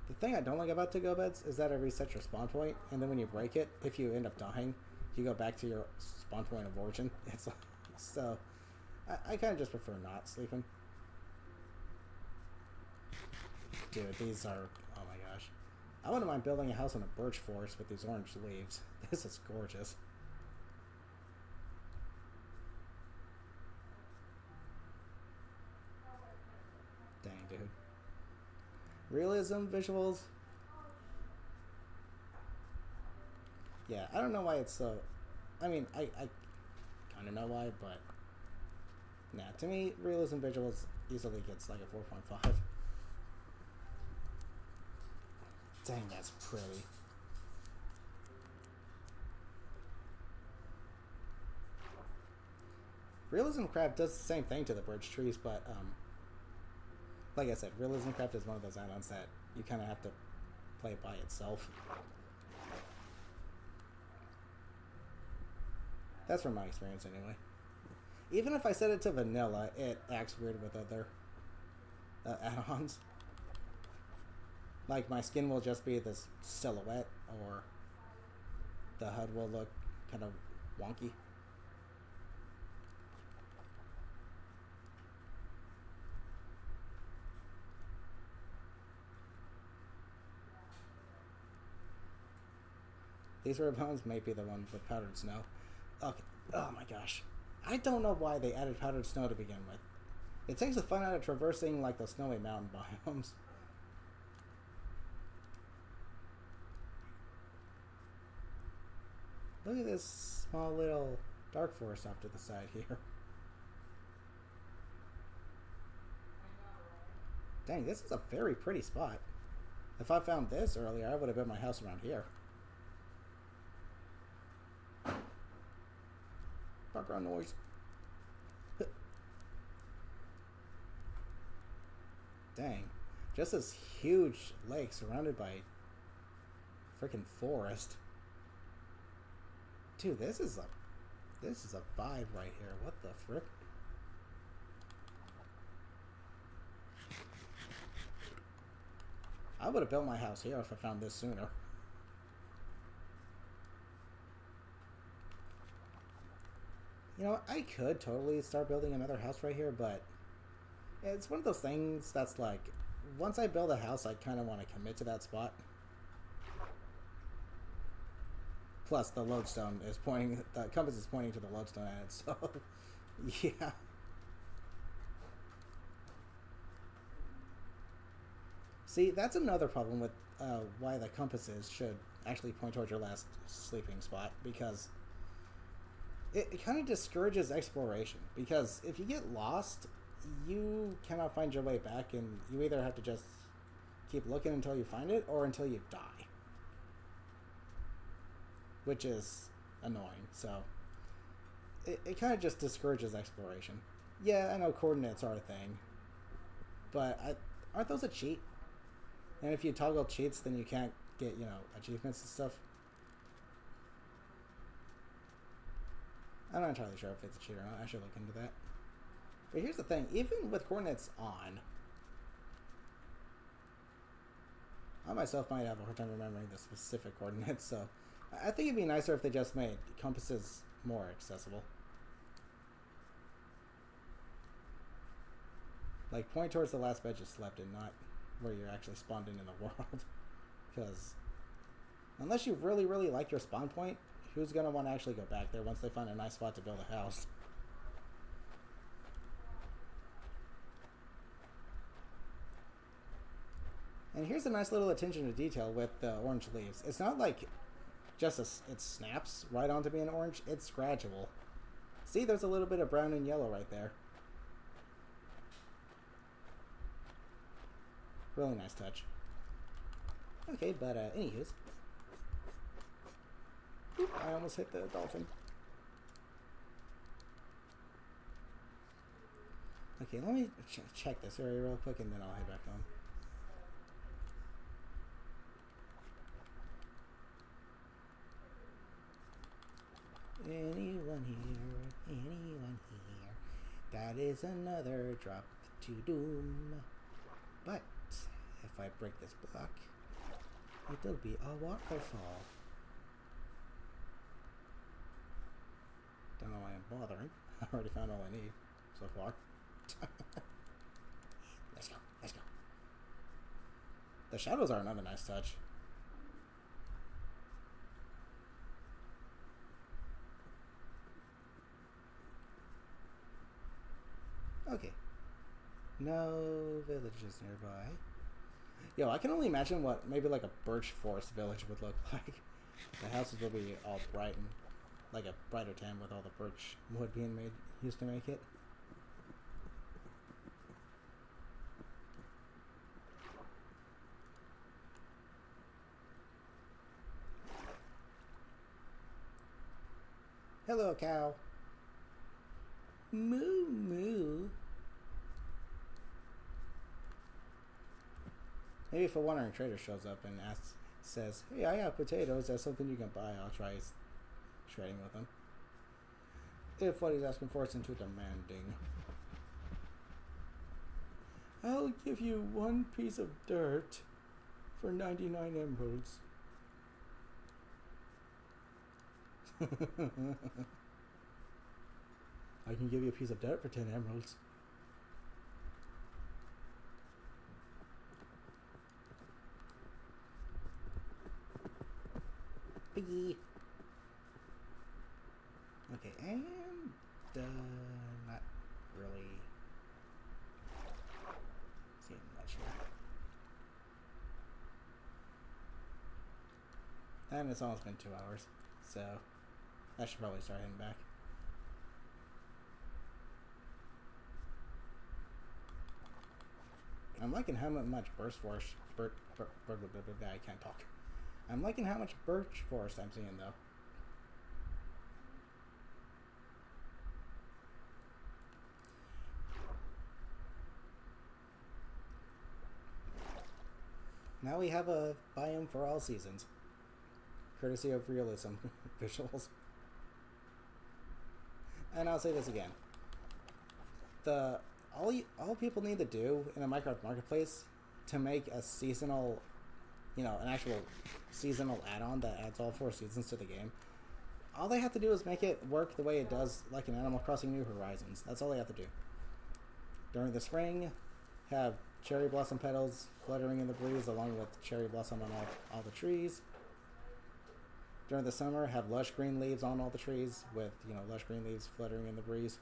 the thing I don't like about to-go beds is that it resets your spawn point, and then when you break it, if you end up dying, you go back to your spawn point of origin. It's like, so I kind of just prefer not sleeping. Dude, these are... Oh my gosh. I wouldn't mind building a house in a birch forest with these orange leaves. This is gorgeous. Dang, dude. Realism visuals? Yeah, I don't know why it's so... I mean, I kind of know why, but... Nah, to me, realism visuals easily gets like a 4.5. Dang, that's pretty. Realism Craft does the same thing to the birch trees, but, like I said, Realism Craft is one of those add-ons that you kind of have to play by itself. That's from my experience, anyway. Even if I set it to vanilla, it acts weird with other add-ons. Like, my skin will just be this silhouette, or the HUD will look kind of wonky. These rare bones may be the one with powdered snow. Okay. Oh my gosh. I don't know why they added powdered snow to begin with. It takes the fun out of traversing, like, the snowy mountain biomes. Look at this small little dark forest off to the side here. Dang, this is a very pretty spot. If I found this earlier, I would have built my house around here. Background noise. Dang. Just this huge lake surrounded by freaking forest. Dude, this is a vibe right here. What the frick? I would have built my house here if I found this sooner. You know, I could totally start building another house right here, but it's one of those things that's like, once I build a house, I kind of want to commit to that spot. Plus, the lodestone is pointing, the compass is pointing to the lodestone at it, so, yeah. See, that's another problem with why the compasses should actually point towards your last sleeping spot, because it kind of discourages exploration. Because if you get lost, you cannot find your way back, and you either have to just keep looking until you find it, or until you die. Which is annoying, so it kind of just discourages exploration. Yeah, I know coordinates are a thing, but aren't those a cheat? And if you toggle cheats, then you can't get, you know, achievements and stuff. I'm not entirely sure if it's a cheat or not. I should look into that. But here's the thing. Even with coordinates on, I myself might have a hard time remembering the specific coordinates, so I think it'd be nicer if they just made compasses more accessible. Like, point towards the last bed you slept in, not where you're actually spawned in the world. Because unless you really, really like your spawn point, who's going to want to actually go back there once they find a nice spot to build a house? And here's a nice little attention to detail with the orange leaves. It's not like just it snaps right onto being orange. It's gradual. See, there's a little bit of brown and yellow right there. Really nice touch. Okay, but anyways. Oop, I almost hit the dolphin. Okay, let me check this area real quick and then I'll head back home. Anyone here? Anyone here? That is another drop to doom. But if I break this block, it'll be a waterfall. Don't know why I'm bothering. I already found all I need so far. Let's go. Let's go. The shadows are another nice touch. Okay. No villages nearby. Yo, I can only imagine what maybe like a birch forest village would look like. The houses will be all bright and like a brighter tan with all the birch wood being made used to make it. Hello, cow. Moo moo. Maybe if a wandering trader shows up and says, "Hey, I have potatoes. That's something you can buy." I'll try shredding with them. If what he's asking for isn't too demanding. I'll give you 1 piece of dirt for 99 emeralds. I can give you a piece of dirt for 10 emeralds. Piggy. Okay, and not really seeing much here. And it's almost been 2 hours, so I should probably start heading back. I'm liking how much burst force. I can't talk. I'm liking how much birch forest I'm seeing, though. Now we have a biome for all seasons, courtesy of realism visuals. And I'll say this again: all people need to do in a Minecraft marketplace to make a seasonal an actual seasonal add-on that adds all 4 seasons to the game. All they have to do is make it work the way it does, like in Animal Crossing New Horizons. That's all they have to do. During the spring, have cherry blossom petals fluttering in the breeze along with cherry blossom on all the trees. During the summer, have lush green leaves on all the trees with, lush green leaves fluttering in the breeze.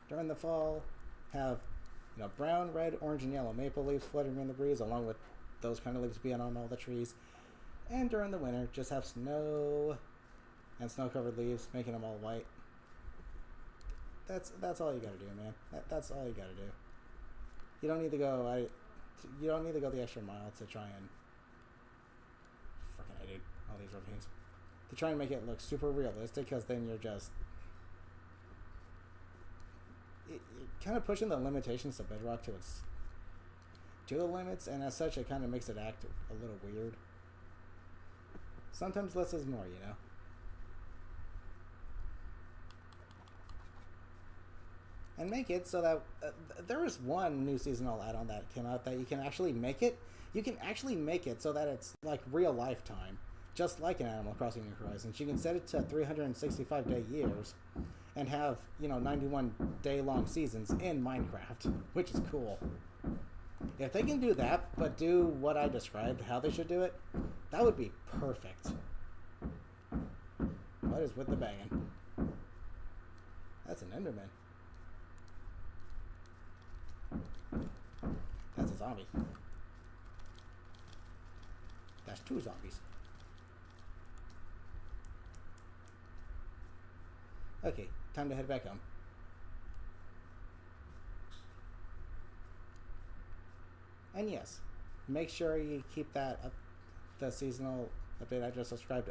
During the fall, have, brown, red, orange, and yellow maple leaves fluttering in the breeze along with those kind of leaves being on all the trees. And during the winter, just have snow and snow-covered leaves, making them all white. That's all you gotta do, man. That's all you gotta do. You don't need to go. You don't need to go the extra mile to try and. Fucking I dude, all these ravines. To try and make it look super realistic, because then you're just. You're kind of pushing the limitations of Bedrock to the limits, and as such, it kind of makes it act a little weird. Sometimes less is more, And make it so that there is one new seasonal add-on that came out that you can actually make it. You can actually make it so that it's like real lifetime, just like in Animal Crossing New Horizons. You can set it to 365-day years, and have 91-day-long seasons in Minecraft, which is cool. If they can do that, but do what I described, how they should do it, that would be perfect. What is with the banging? That's an Enderman. That's a zombie. That's 2 zombies. Okay, time to head back home. And yes, make sure you keep that up, the seasonal update I just described,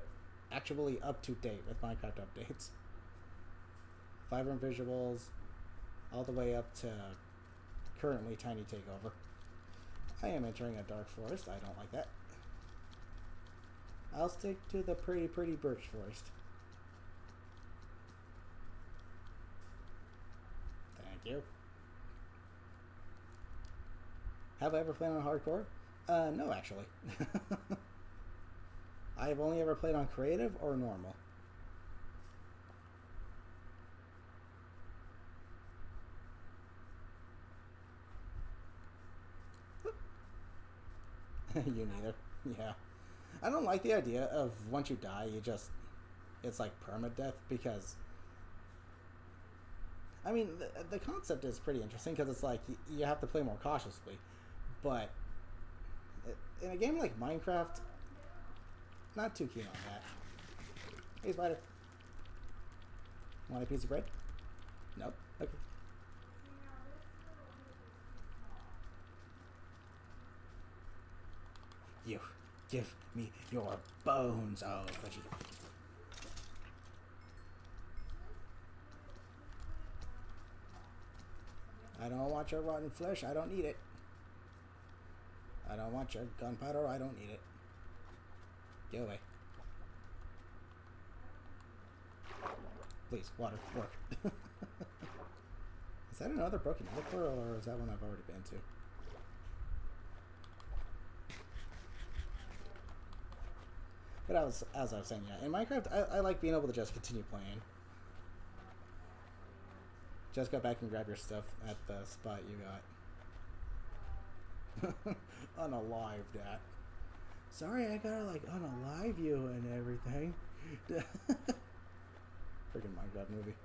actually up to date with Minecraft updates. Vibrant visuals, all the way up to currently Tiny Takeover. I am entering a dark forest. I don't like that. I'll stick to the pretty birch forest. Thank you. Have I ever played on hardcore? No, actually. I've only ever played on creative or normal. You neither. Yeah. I don't like the idea of once you die, it's like permadeath, because I mean, the concept is pretty interesting because it's like you have to play more cautiously, but in a game like Minecraft, not too keen on that. Hey, spider. Want a piece of bread? Nope. Okay. You give me your bones, oh fudgy. I don't want your rotten flesh, I don't need it. I don't want your gunpowder, I don't need it. Get away. Please, water, work. Is that another broken editor, or is that one I've already been to? But as I was saying, yeah, in Minecraft, I like being able to just continue playing. Just go back and grab your stuff at the spot you got. Unalived at. Sorry, I gotta like unalive you and everything. Freaking Minecraft movie.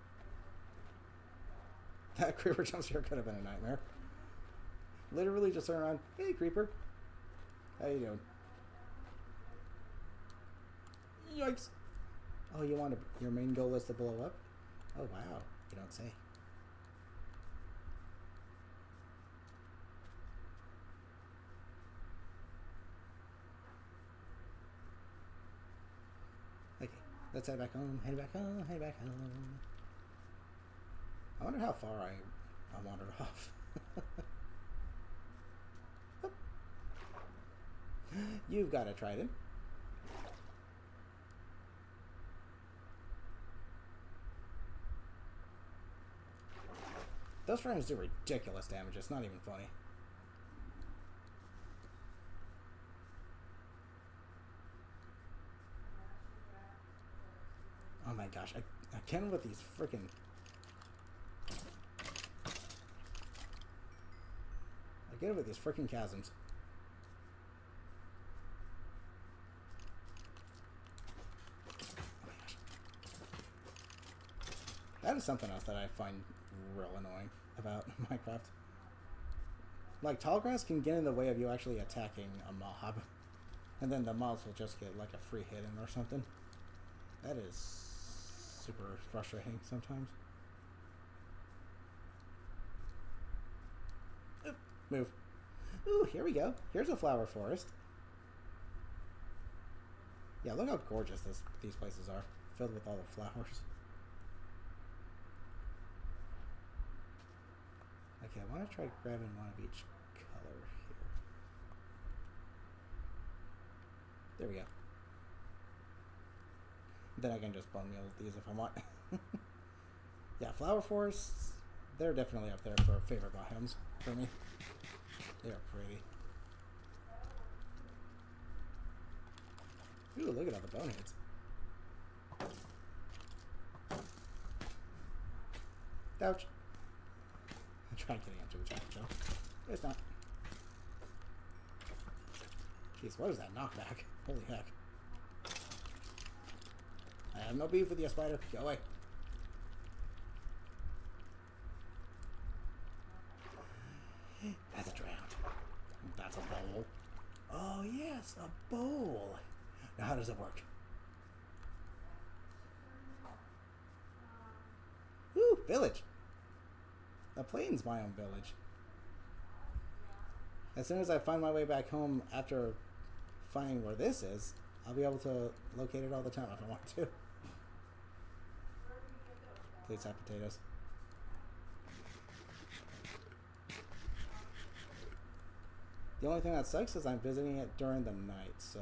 That creeper jump scare could have been a nightmare. Literally just turn around. Hey, creeper. How you doing? Yikes. Oh, you want to, your main goal is to blow up? Oh, wow. You don't say. Okay, let's head back home, head back home, head back home. I wonder how far I wandered off. You've got a trident. Those frames do ridiculous damage. It's not even funny. gosh, again with these freaking... Again with these freaking chasms. Oh my gosh. That is something else that I find real annoying about Minecraft. Like, tall grass can get in the way of you actually attacking a mob. And then the mobs will just get like a free hit in or something. That is super frustrating sometimes. Oop, move. Ooh, here we go. Here's a flower forest. Yeah, look how gorgeous these places are. Filled with all the flowers. Okay, I want to try grabbing one of each color here. There we go. Then I can just bone meal these if I want. Yeah, flower forests, they're definitely up there for favorite biomes for me. They are pretty. Ooh, look at all the boneheads. Ouch. I'm trying getting into a challenge, though. It's not. Jeez, what is that knockback? Holy heck. I have no beef with you, spider. Go away. That's a drowned. That's a bowl. Oh, yes, a bowl. Now, how does it work? Ooh, village. The Plains biome village. As soon as I find my way back home after finding where this is, I'll be able to locate it all the time if I want to. Please have potatoes. The only thing that sucks is I'm visiting it during the night, so...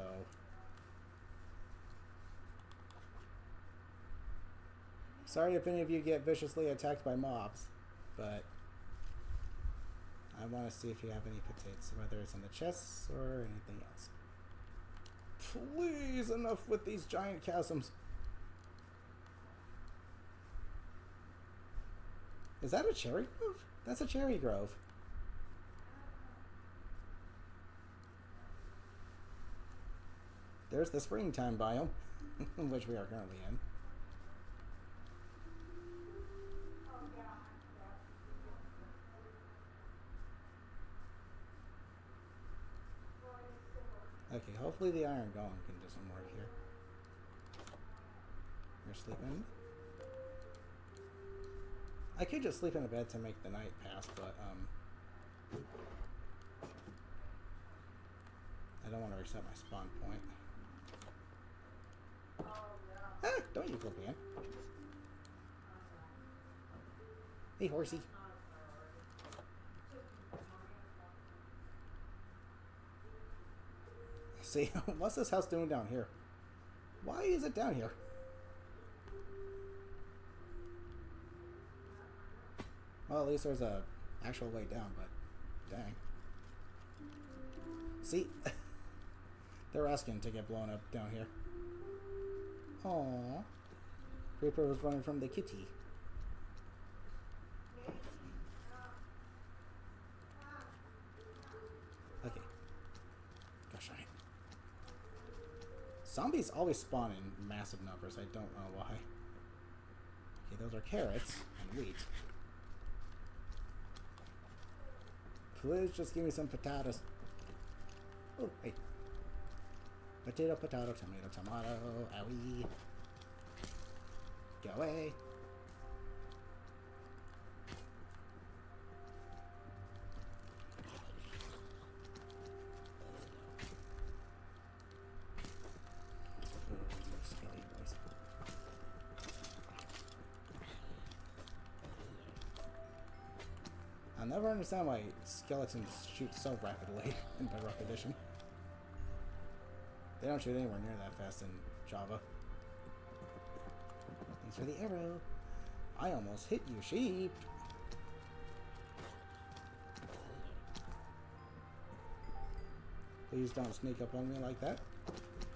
Sorry if any of you get viciously attacked by mobs, but... I want to see if you have any potatoes, whether it's in the chests or anything else. Please, enough with these giant chasms. Is that a cherry grove? That's a cherry grove. There's the springtime biome, which we are currently in. Okay, hopefully the iron golem can do some work here. You're sleeping? I could just sleep in a bed to make the night pass, but I don't want to reset my spawn point. Ah! Don't you click me in. Hey, horsey. See, what's this house doing down here? Why is it down here? Well, at least there's a actual way down, but dang. See? They're asking to get blown up down here. Aww. Creeper was running from the kitty. Okay. Gosh darn it. Zombies always spawn in massive numbers. I don't know why. Okay, those are carrots and wheat. Please just give me some potatoes. Oh, hey. Potato, potato, tomato, tomato. Owie. Go away. I'll never understand why skeletons shoot so rapidly in Bedrock Edition. They don't shoot anywhere near that fast in Java. Thanks for the arrow. I almost hit you, sheep. Please don't sneak up on me like that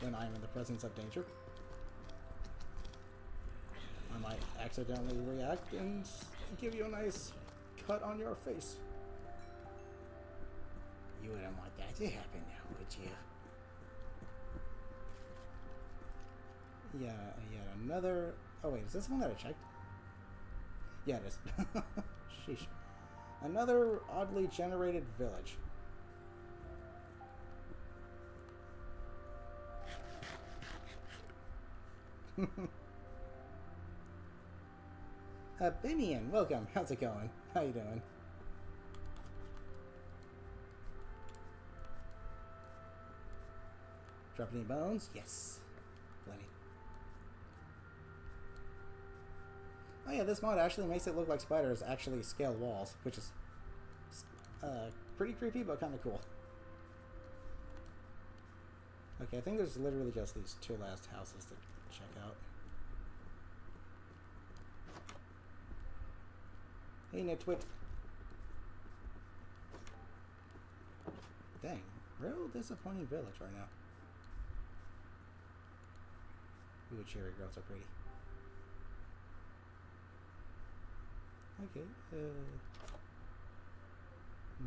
when I am in the presence of danger. accidentally react and give you a nice cut on your face. You wouldn't want that to happen now, would you? Yeah, yet another... Oh wait, is this one that I checked? Yeah, it is. Sheesh. Another oddly generated village. Bimian, welcome. How's it going? How you doing? Drop any bones? Yes. Plenty. Oh yeah, this mod actually makes it look like spiders actually scale walls, which is pretty creepy, but kind of cool. Okay, I think there's literally just these two last houses to check out. Hey, Nitwit. Dang, real disappointing village right now. Ooh, cherry girls are pretty. Okay,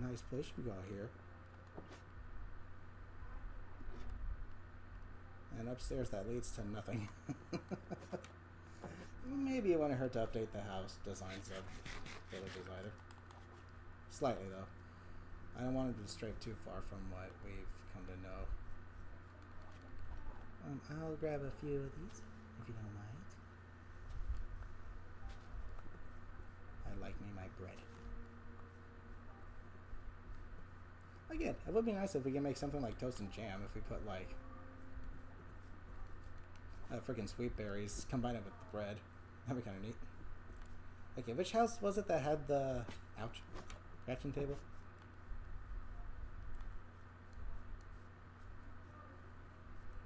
nice place you got here. And upstairs that leads to nothing. Maybe it wouldn't hurt to update the house designs of villages either. Slightly though. I don't want it to stray too far from what we've come to know. I'll grab a few of these, if you don't mind. I like me my bread. Again, it would be nice if we can make something like toast and jam if we put like freaking sweet berries, combine it with the bread. That'd be kind of neat. Okay, which house was it that had the ouch crafting table?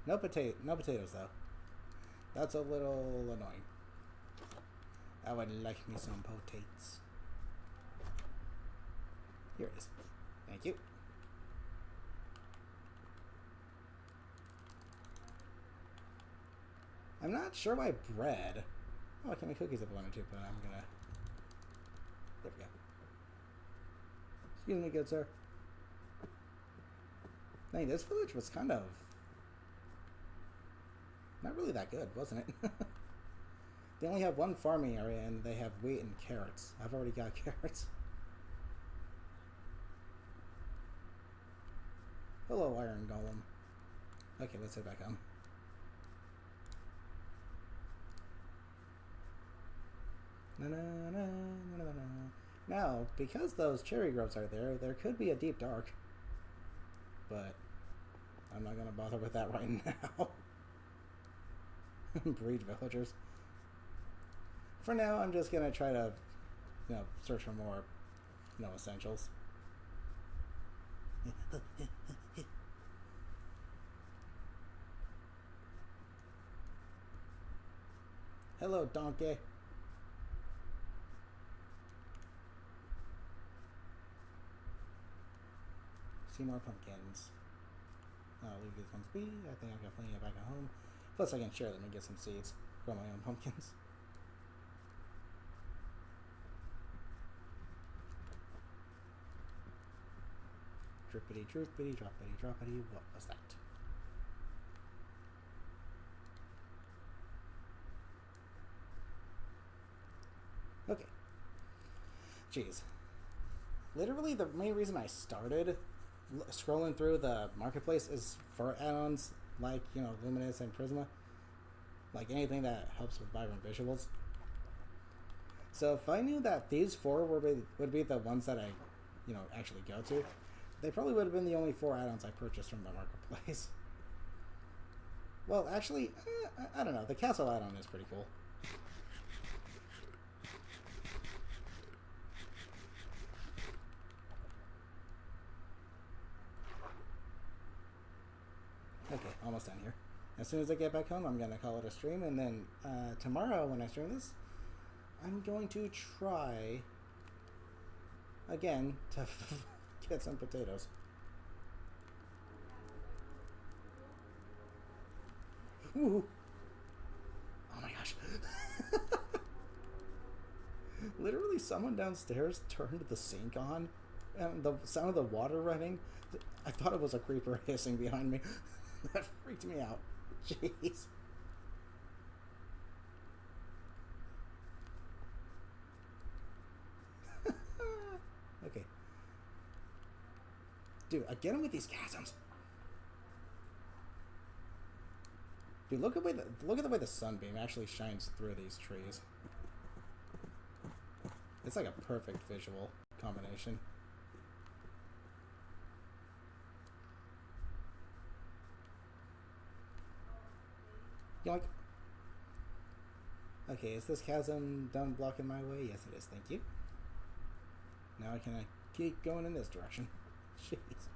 No potatoes though. That's a little annoying. I would like me some potatoes. Here it is. Thank you. I'm not sure why bread. Oh, I can make cookies if I wanted to, but I'm gonna... There we go. Excuse me, good sir. Dang, this village was kind of... not really that good, wasn't it? They only have one farming area and they have wheat and carrots. I've already got carrots. Hello, Iron Golem. Okay, let's head back home. Now, because those cherry groves are there, there could be a deep dark. But I'm not going to bother with that right now. Breed villagers. For now, I'm just going to try to, search for more, essentials. Hello, donkey. See more pumpkins. I'll leave these ones be. I think I've got plenty of back at home. Plus, I can share them and get some seeds. Grow my own pumpkins. Drippity, droopity, droppity, droppity. What was that? Okay. Jeez. Literally, the main reason I started scrolling through the marketplace is for add-ons like, Luminous and Prisma. Like anything that helps with vibrant visuals. So if I knew that these four would be the ones that I, actually go to, they probably would have been the only 4 add-ons I purchased from the marketplace. Well, actually, I don't know. The castle add-on is pretty cool. Okay, almost done here. As soon as I get back home, I'm going to call it a stream, and then tomorrow when I stream this, I'm going to try again to get some potatoes. Ooh. Oh my gosh. Literally, someone downstairs turned the sink on, and the sound of the water running. I thought it was a creeper hissing behind me. That freaked me out. Jeez. Okay. Dude, I get him with these chasms. Dude, look at the way the sunbeam actually shines through these trees. It's like a perfect visual combination. Yoink. Okay, is this chasm done blocking my way? Yes, it is. Thank you. Now can I keep going in this direction? Jeez.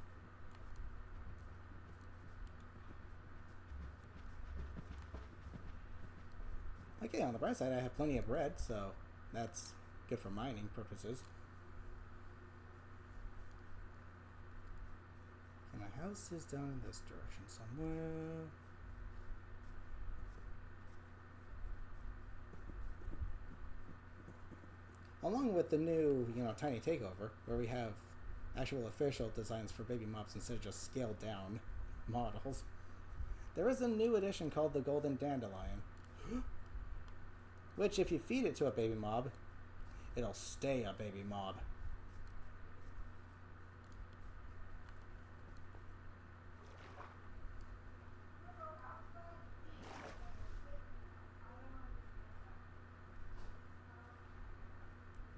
Okay, on the bright side, I have plenty of bread, so that's good for mining purposes. Okay, my house is down in this direction somewhere. Along with the new, tiny takeover, where we have actual official designs for baby mobs instead of just scaled down models, there is a new edition called the Golden Dandelion, which if you feed it to a baby mob, it'll stay a baby mob.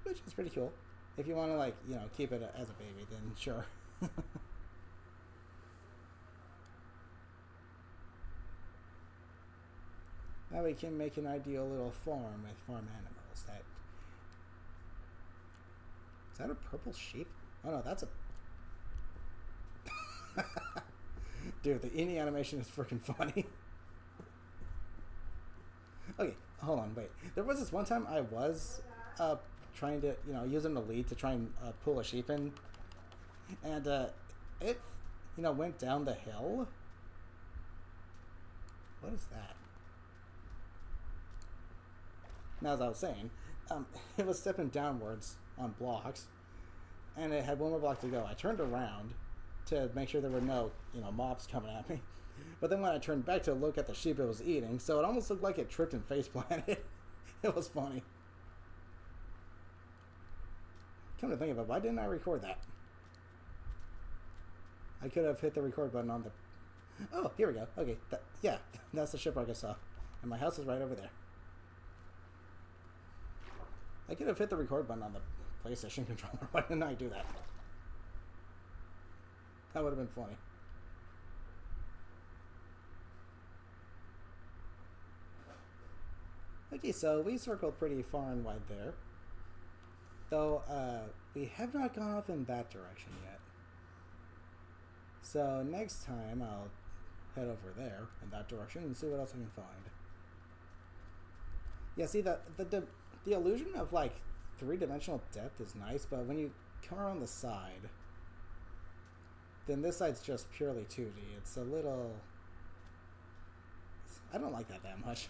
Which is pretty cool. If you want to, keep it as a baby, then sure. Now we can make an ideal little farm with farm animals. Is that a purple sheep? Oh no, that's a... Dude, the Ini animation is freaking funny. Okay, hold on, wait. There was this one time I was trying to, using the lead to try and pull a sheep in. And it, went down the hill. What is that? Now, as I was saying, it was stepping downwards on blocks, and it had one more block to go. I turned around to make sure there were no, mobs coming at me. But then when I turned back to look at the sheep it was eating, so it almost looked like it tripped and face planted. It was funny. Come to think of it, why didn't I record that? I could have hit the record button on the... Oh, here we go. Okay, yeah, that's the shipwreck I saw. And my house is right over there. I could have hit the record button on the PlayStation controller. Why didn't I do that? That would have been funny. Okay, so we circled pretty far and wide there. Though, we have not gone off in that direction yet. So next time I'll head over there in that direction and see what else I can find. Yeah, see, the illusion of, three-dimensional depth is nice, but when you come around the side, then this side's just purely 2D. It's a little... I don't like that much.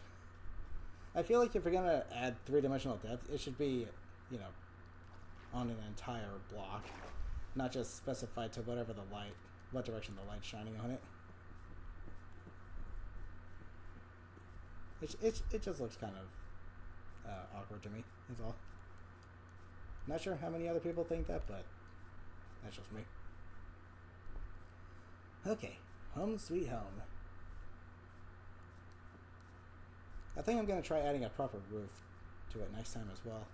I feel like if you're gonna add three-dimensional depth, it should be, on an entire block, not just specified to what direction the light's shining on it. It just looks kind of awkward to me, is all. Not sure how many other people think that, but that's just me. Okay, home sweet home. I think I'm going to try adding a proper roof to it next time as well.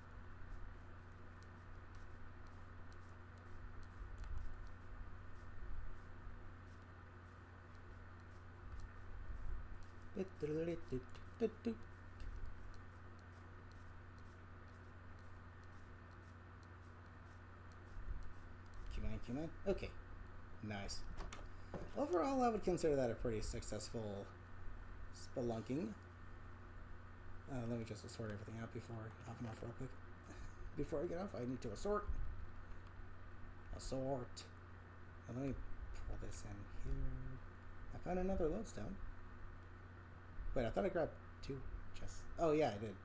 Come on. Okay, nice. Overall, I would consider that a pretty successful spelunking. Let me just assort everything out before hopping off real quick. Before I get off, I need to assort. Now, let me pull this in here. I found another lodestone. Wait, I thought I grabbed two chests. Oh yeah, I did.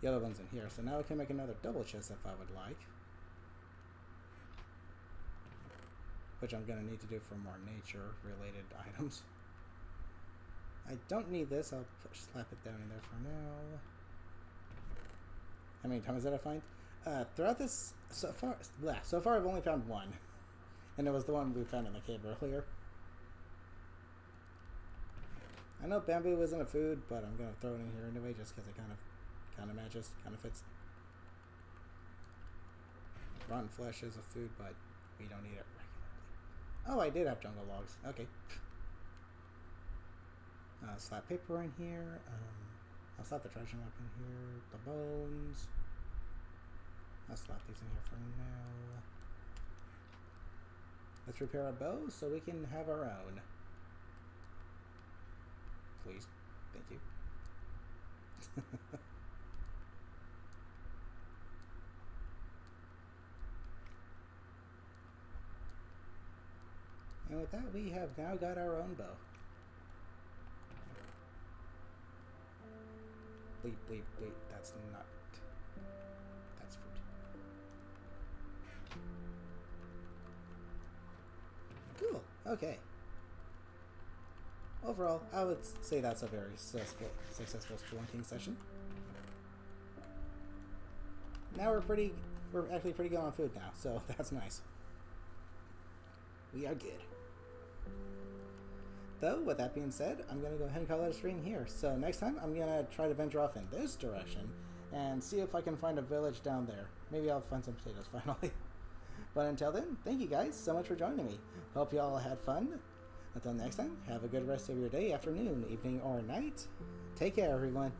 yellow ones in here. So now I can make another double chest if I would like. Which I'm going to need to do for more nature-related items. I don't need this. I'll slap it down in there for now. How many times did I find? Throughout this, so far I've only found one. And it was the one we found in the cave earlier. I know bamboo isn't a food, but I'm going to throw it in here anyway just because it kind of matches, kind of fits. Rotten flesh is a food, but we don't eat it regularly. Oh, I did have jungle logs. Okay. Slap paper in here. I'll slap the treasure map in here. The bones. I'll slap these in here for now. Let's repair our bow so we can have our own. Please. Thank you. And with that, we have now got our own bow. Bleep, bleep, bleep. That's not. That's fruit. Cool. Okay. Overall, I would say that's a very successful spelunking session. Now we're actually pretty good on food now, so that's nice. We are good. Though, with that being said, I'm going to go ahead and call it a stream here. So next time, I'm going to try to venture off in this direction and see if I can find a village down there. Maybe I'll find some potatoes finally. But until then, thank you guys so much for joining me. Hope you all had fun. Until next time, have a good rest of your day, afternoon, evening, or night. Take care, everyone.